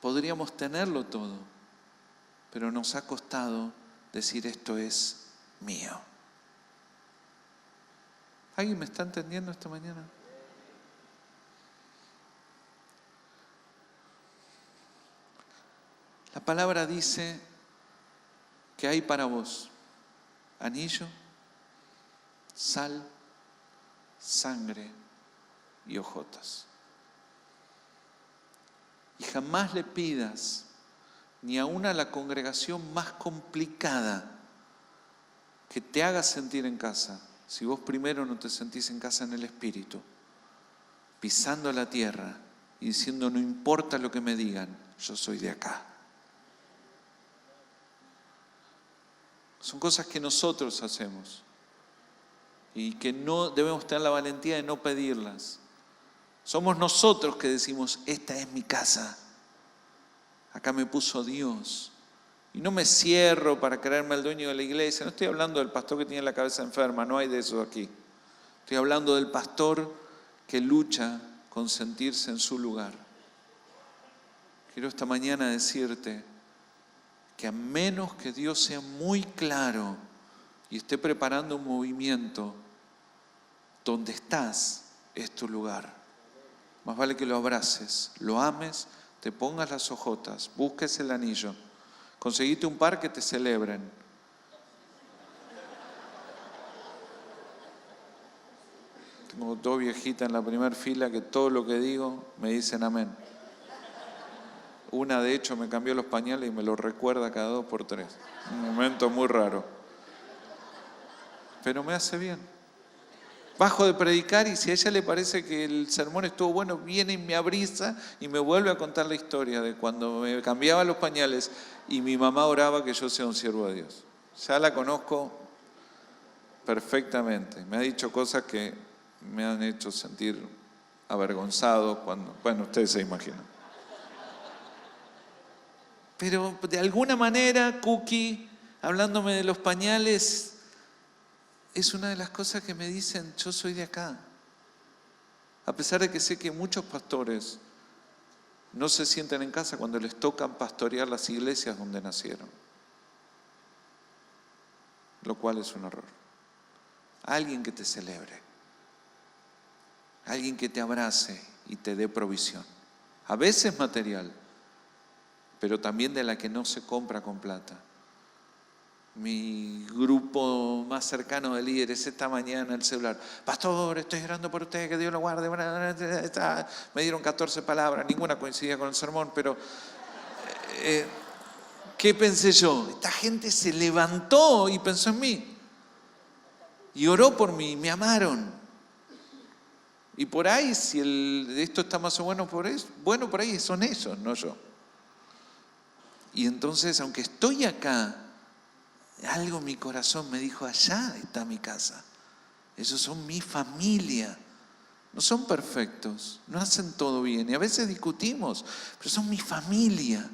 podríamos tenerlo todo, pero nos ha costado decir esto es mío. ¿Alguien me está entendiendo esta mañana? La palabra dice que hay para vos anillo, sal, sangre y hojotas. Y jamás le pidas ni aún a la congregación más complicada que te haga sentir en casa, si vos primero no te sentís en casa en el Espíritu, pisando la tierra y diciendo no importa lo que me digan, yo soy de acá. Son cosas que nosotros hacemos y que no debemos tener la valentía de no pedirlas. Somos nosotros que decimos, esta es mi casa, acá me puso Dios. Y no me cierro para creerme el dueño de la iglesia. No estoy hablando del pastor que tiene la cabeza enferma, no hay de eso aquí. Estoy hablando del pastor que lucha con sentirse en su lugar. Quiero esta mañana decirte que a menos que Dios sea muy claro y esté preparando un movimiento, donde estás es tu lugar. Más vale que lo abraces, lo ames, te pongas las hojotas, busques el anillo, conseguite un par que te celebren. Tengo dos viejitas en la primera fila que todo lo que digo me dicen amén. Una de hecho me cambió los pañales y me lo recuerda cada 2 por 3. Un momento muy raro. Pero me hace bien. Bajo de predicar y si a ella le parece que el sermón estuvo bueno, viene y me abrisa y me vuelve a contar la historia de cuando me cambiaba los pañales y mi mamá oraba que yo sea un siervo de Dios. Ya la conozco perfectamente. Me ha dicho cosas que me han hecho sentir avergonzado cuando, bueno, ustedes se imaginan. Pero de alguna manera, Cookie, hablándome de los pañales, es una de las cosas que me dicen, yo soy de acá. A pesar de que sé que muchos pastores no se sienten en casa cuando les tocan pastorear las iglesias donde nacieron. Lo cual es un error. Alguien que te celebre. Alguien que te abrace y te dé provisión. A veces material, pero también de la que no se compra con plata. Mi grupo más cercano de líderes esta mañana el celular: pastor, estoy orando por usted, que Dios lo guarde. Me dieron 14 palabras, ninguna coincidía con el sermón, pero ¿qué pensé yo? Esta gente se levantó y pensó en mí y oró por mí, me amaron. Y por ahí, si esto está más o menos bueno, por ahí son ellos, no yo. Y entonces, aunque estoy acá, algo en mi corazón me dijo: allá está mi casa. Ellos son mi familia. No son perfectos, no hacen todo bien. Y a veces discutimos, pero son mi familia.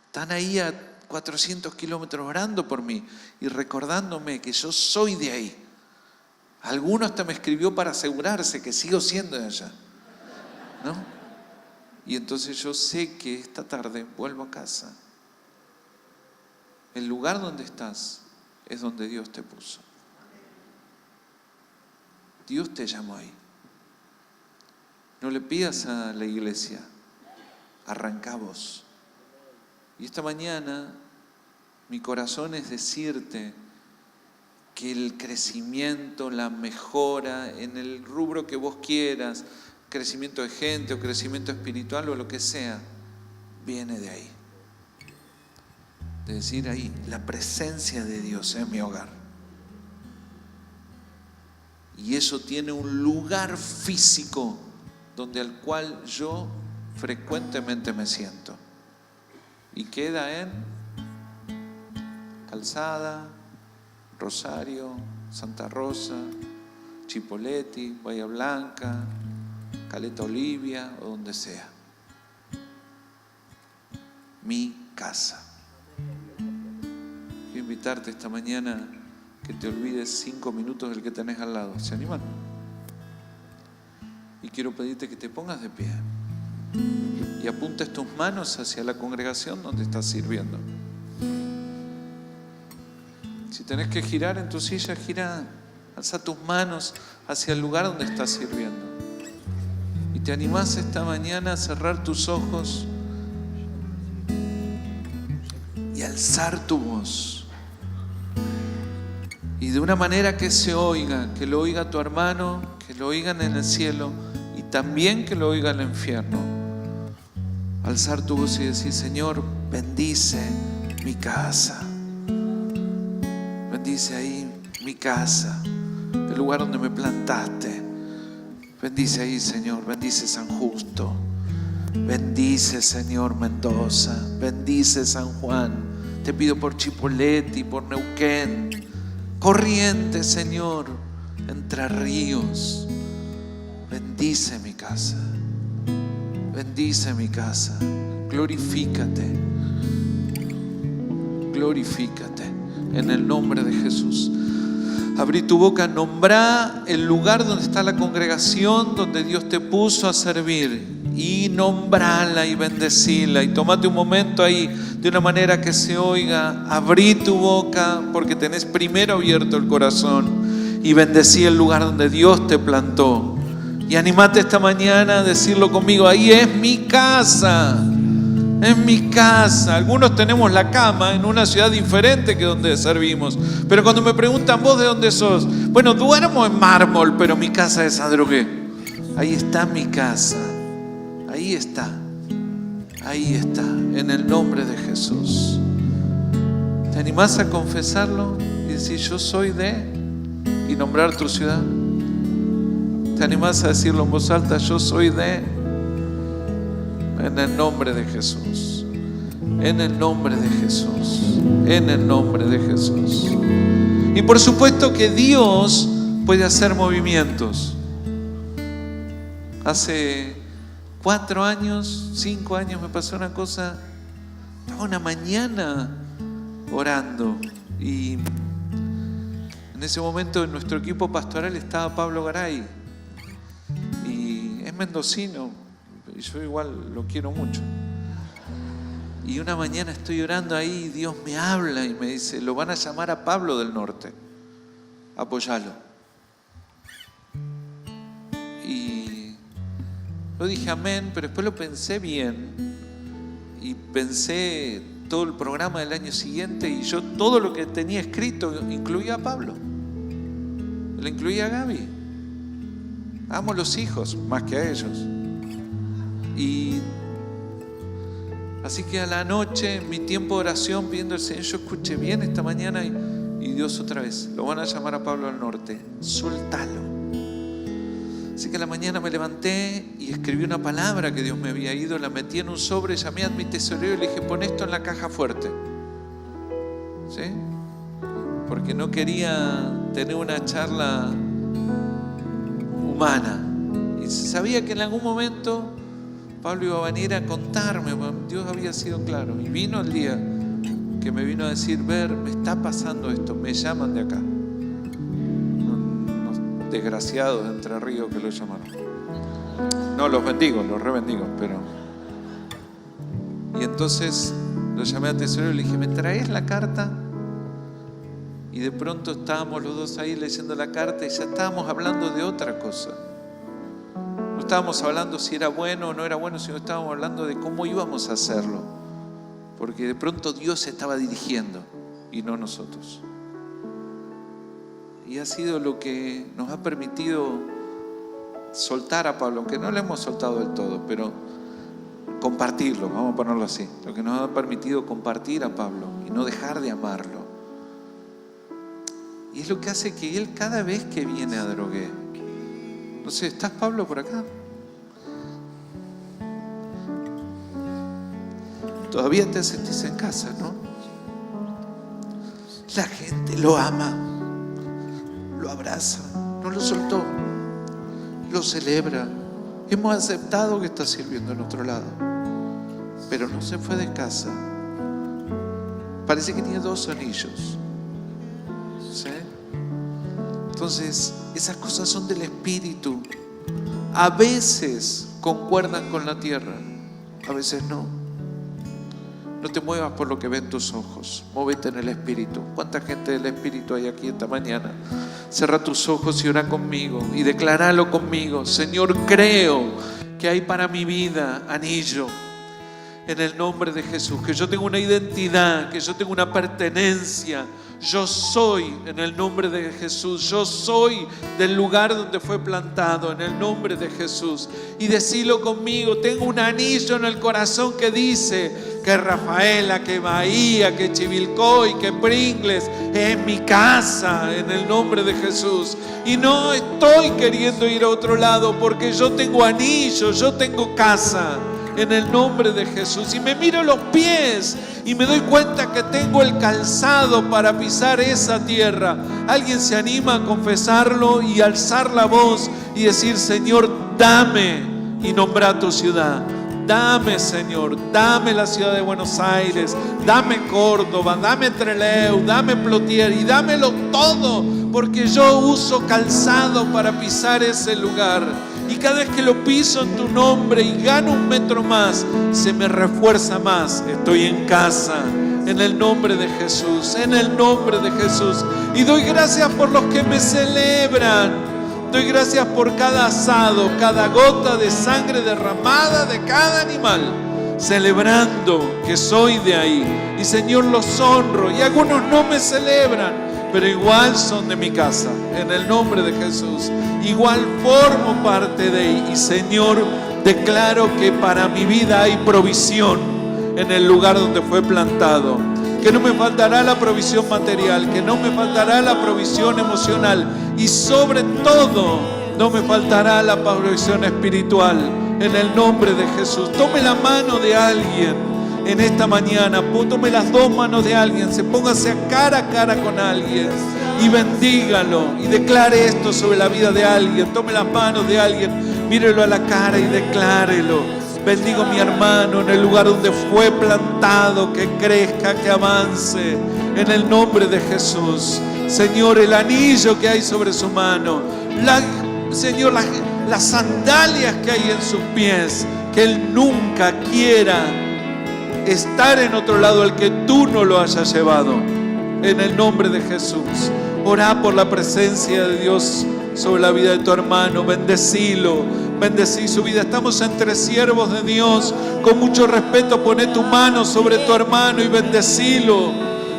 Están ahí a 400 kilómetros orando por mí y recordándome que yo soy de ahí. Alguno hasta me escribió para asegurarse que sigo siendo de allá, ¿no? Y entonces yo sé que esta tarde vuelvo a casa. El lugar donde estás es donde Dios te puso. Dios te llamó ahí. No le pidas a la iglesia, arrancá vos. Y esta mañana mi corazón es decirte que el crecimiento, la mejora en el rubro que vos quieras, crecimiento de gente o crecimiento espiritual o lo que sea, viene de ahí. De decir ahí, la presencia de Dios en mi hogar. Y eso tiene un lugar físico donde al cual yo frecuentemente me siento. Y queda en Calzada, Rosario, Santa Rosa, Chipoleti, Bahía Blanca, Caleta Olivia o donde sea. Mi casa. Quiero invitarte esta mañana que te olvides 5 minutos del que tenés al lado. ¿Se animan? Y quiero pedirte que te pongas de pie y apuntes tus manos hacia la congregación donde estás sirviendo. Si tenés que girar en tu silla, gira. Alza tus manos hacia el lugar donde estás sirviendo. Y te animás esta mañana a cerrar tus ojos y alzar tu voz. Y de una manera que se oiga, que lo oiga tu hermano, que lo oigan en el cielo y también que lo oiga en el infierno. Alzar tu voz y decir: Señor, bendice mi casa. Bendice ahí mi casa, el lugar donde me plantaste. Bendice ahí, Señor. Bendice San Justo. Bendice, Señor, Mendoza. Bendice San Juan. Te pido por Chipoleti, por Neuquén, Corrientes, Señor, Entre Ríos. Bendice mi casa. Bendice mi casa. Glorifícate. Glorifícate en el nombre de Jesús. Abrí tu boca, nombrá el lugar donde está la congregación, donde Dios te puso a servir, y nombrala y bendecila. Y tómate un momento ahí de una manera que se oiga. Abrí tu boca porque tenés primero abierto el corazón, y bendecí el lugar donde Dios te plantó. Y animate esta mañana a decirlo conmigo: ahí es mi casa. Es mi casa. Algunos tenemos la cama en una ciudad diferente que donde servimos. Pero cuando me preguntan: ¿vos de dónde sos? Bueno, duermo en Mármol, pero mi casa es Adrogué. Ahí está mi casa. Ahí está. Ahí está. En el nombre de Jesús. ¿Te animás a confesarlo y decir: yo soy de? Y nombrar tu ciudad. ¿Te animás a decirlo en voz alta: yo soy de? En el nombre de Jesús. En el nombre de Jesús. En el nombre de Jesús. Y por supuesto que Dios puede hacer movimientos. Hace 4 años, 5 años me pasó una cosa. Estaba una mañana orando y en ese momento en nuestro equipo pastoral estaba Pablo Garay y es mendocino y yo igual lo quiero mucho. Y una mañana estoy orando ahí y Dios me habla y me dice: lo van a llamar a Pablo del Norte, apóyalo. Y lo dije amén, pero después lo pensé bien y pensé todo el programa del año siguiente y yo todo lo que tenía escrito incluía a Pablo, le incluía a Gaby. Amo los hijos más que a ellos. Y así que a la noche, en mi tiempo de oración, pidiendo al Señor, yo escuché bien esta mañana y Dios otra vez: lo van a llamar a Pablo del Norte, soltalo. Así que a la mañana me levanté y escribí una palabra que Dios me había ido, la metí en un sobre, llamé a mi tesorero y le dije: pon esto en la caja fuerte. ¿Sí? Porque no quería tener una charla humana. Y sabía que en algún momento Pablo iba a venir a contarme, Dios había sido claro. Y vino el día que me vino a decir: Ver, me está pasando esto, me llaman de acá. Desgraciados de Entre Ríos que lo llamaron. No, los bendigo, los rebendigo, pero... Y entonces lo llamé al tesorero y le dije: ¿me traes la carta? Y de pronto estábamos los dos ahí leyendo la carta y ya estábamos hablando de otra cosa. No estábamos hablando si era bueno o no era bueno, sino estábamos hablando de cómo íbamos a hacerlo. Porque de pronto Dios se estaba dirigiendo y no nosotros. Y ha sido lo que nos ha permitido soltar a Pablo, aunque no lo hemos soltado del todo, pero compartirlo, vamos a ponerlo así. Lo que nos ha permitido compartir a Pablo y no dejar de amarlo. Y es lo que hace que él, cada vez que viene a Drogué, no sé, ¿estás, Pablo, por acá? Todavía te sentís en casa, ¿no? La gente lo ama, lo abraza, no lo soltó, lo celebra. Hemos aceptado que está sirviendo en otro lado, pero no se fue de casa. Parece que tiene 2 anillos, ¿sí? Entonces, esas cosas son del Espíritu. A veces concuerdan con la tierra, a veces no. No te muevas por lo que ven tus ojos, móvete en el Espíritu. ¿Cuánta gente del Espíritu hay aquí esta mañana? Cierra tus ojos y ora conmigo y decláralo conmigo: Señor, creo que hay para mi vida anillo. En el nombre de Jesús, que yo tengo una identidad, que yo tengo una pertenencia. Yo soy, en el nombre de Jesús, yo soy del lugar donde fue plantado, en el nombre de Jesús. Y decilo conmigo: tengo un anillo en el corazón que dice que Rafaela, que Bahía, que Chivilcoy, que Pringles es mi casa, en el nombre de Jesús. Y no estoy queriendo ir a otro lado, porque yo tengo anillo, yo tengo casa, en el nombre de Jesús. Y me miro los pies y me doy cuenta que tengo el calzado para pisar esa tierra. ¿Alguien se anima a confesarlo y alzar la voz y decir: Señor, dame, y nombrar tu ciudad? Dame, Señor, dame la ciudad de Buenos Aires, dame Córdoba, dame Trelew, dame Plotier, y dámelo todo, porque yo uso calzado para pisar ese lugar. Y cada vez que lo piso en tu nombre y gano 1 metro más, se me refuerza más. Estoy en casa, en el nombre de Jesús, en el nombre de Jesús. Y doy gracias por los que me celebran. Doy gracias por cada asado, cada gota de sangre derramada de cada animal, celebrando que soy de ahí. Y Señor, los honro. Y algunos no me celebran, pero igual son de mi casa, en el nombre de Jesús. Igual formo parte de ahí. Y Señor, declaro que para mi vida hay provisión en el lugar donde fue plantado. Que no me faltará la provisión material, que no me faltará la provisión emocional, y sobre todo no me faltará la provisión espiritual, en el nombre de Jesús. Tome la mano de alguien en esta mañana, tome las 2 manos de alguien, se póngase a cara con alguien y bendígalo y declare esto sobre la vida de alguien. Tome las manos de alguien, mírelo a la cara y declárelo. Bendigo a mi hermano en el lugar donde fue plantado, que crezca, que avance en el nombre de Jesús. Señor, el anillo que hay sobre su mano, Señor, las sandalias que hay en sus pies, que Él nunca quiera estar en otro lado al que tú no lo hayas llevado. En el nombre de Jesús, orá por la presencia de Dios sobre la vida de tu hermano. Bendecilo, bendecí su vida. Estamos entre siervos de Dios. Con mucho respeto, poné tu mano sobre tu hermano y bendecilo.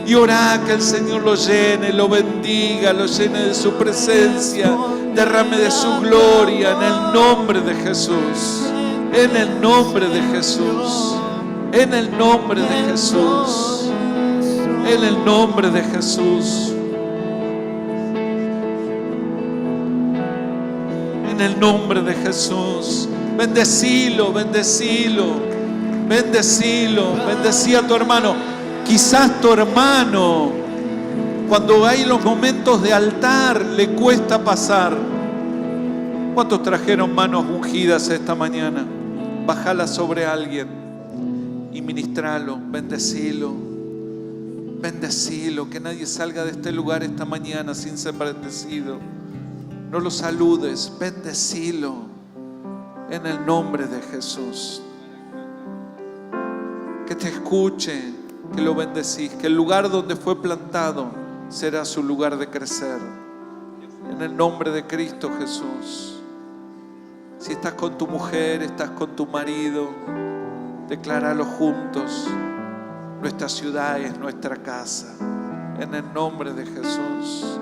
Y orá que el Señor lo llene, lo bendiga, lo llene de su presencia, derrame de su gloria en el nombre de Jesús. En el nombre de Jesús. En el nombre de Jesús. En el nombre de Jesús. En el nombre de Jesús. Bendecilo, bendecilo, bendecilo, bendecí a tu hermano. Quizás tu hermano, cuando hay los momentos de altar, le cuesta pasar. ¿Cuántos trajeron manos ungidas esta mañana? Bájala sobre alguien y ministralo, bendecilo, bendecilo. Que nadie salga de este lugar esta mañana sin ser bendecido. No lo saludes, bendecilo en el nombre de Jesús. Que te escuche, que lo bendecís, que el lugar donde fue plantado será su lugar de crecer. En el nombre de Cristo Jesús. Si estás con tu mujer, estás con tu marido, decláralo juntos. Nuestra ciudad es nuestra casa. En el nombre de Jesús.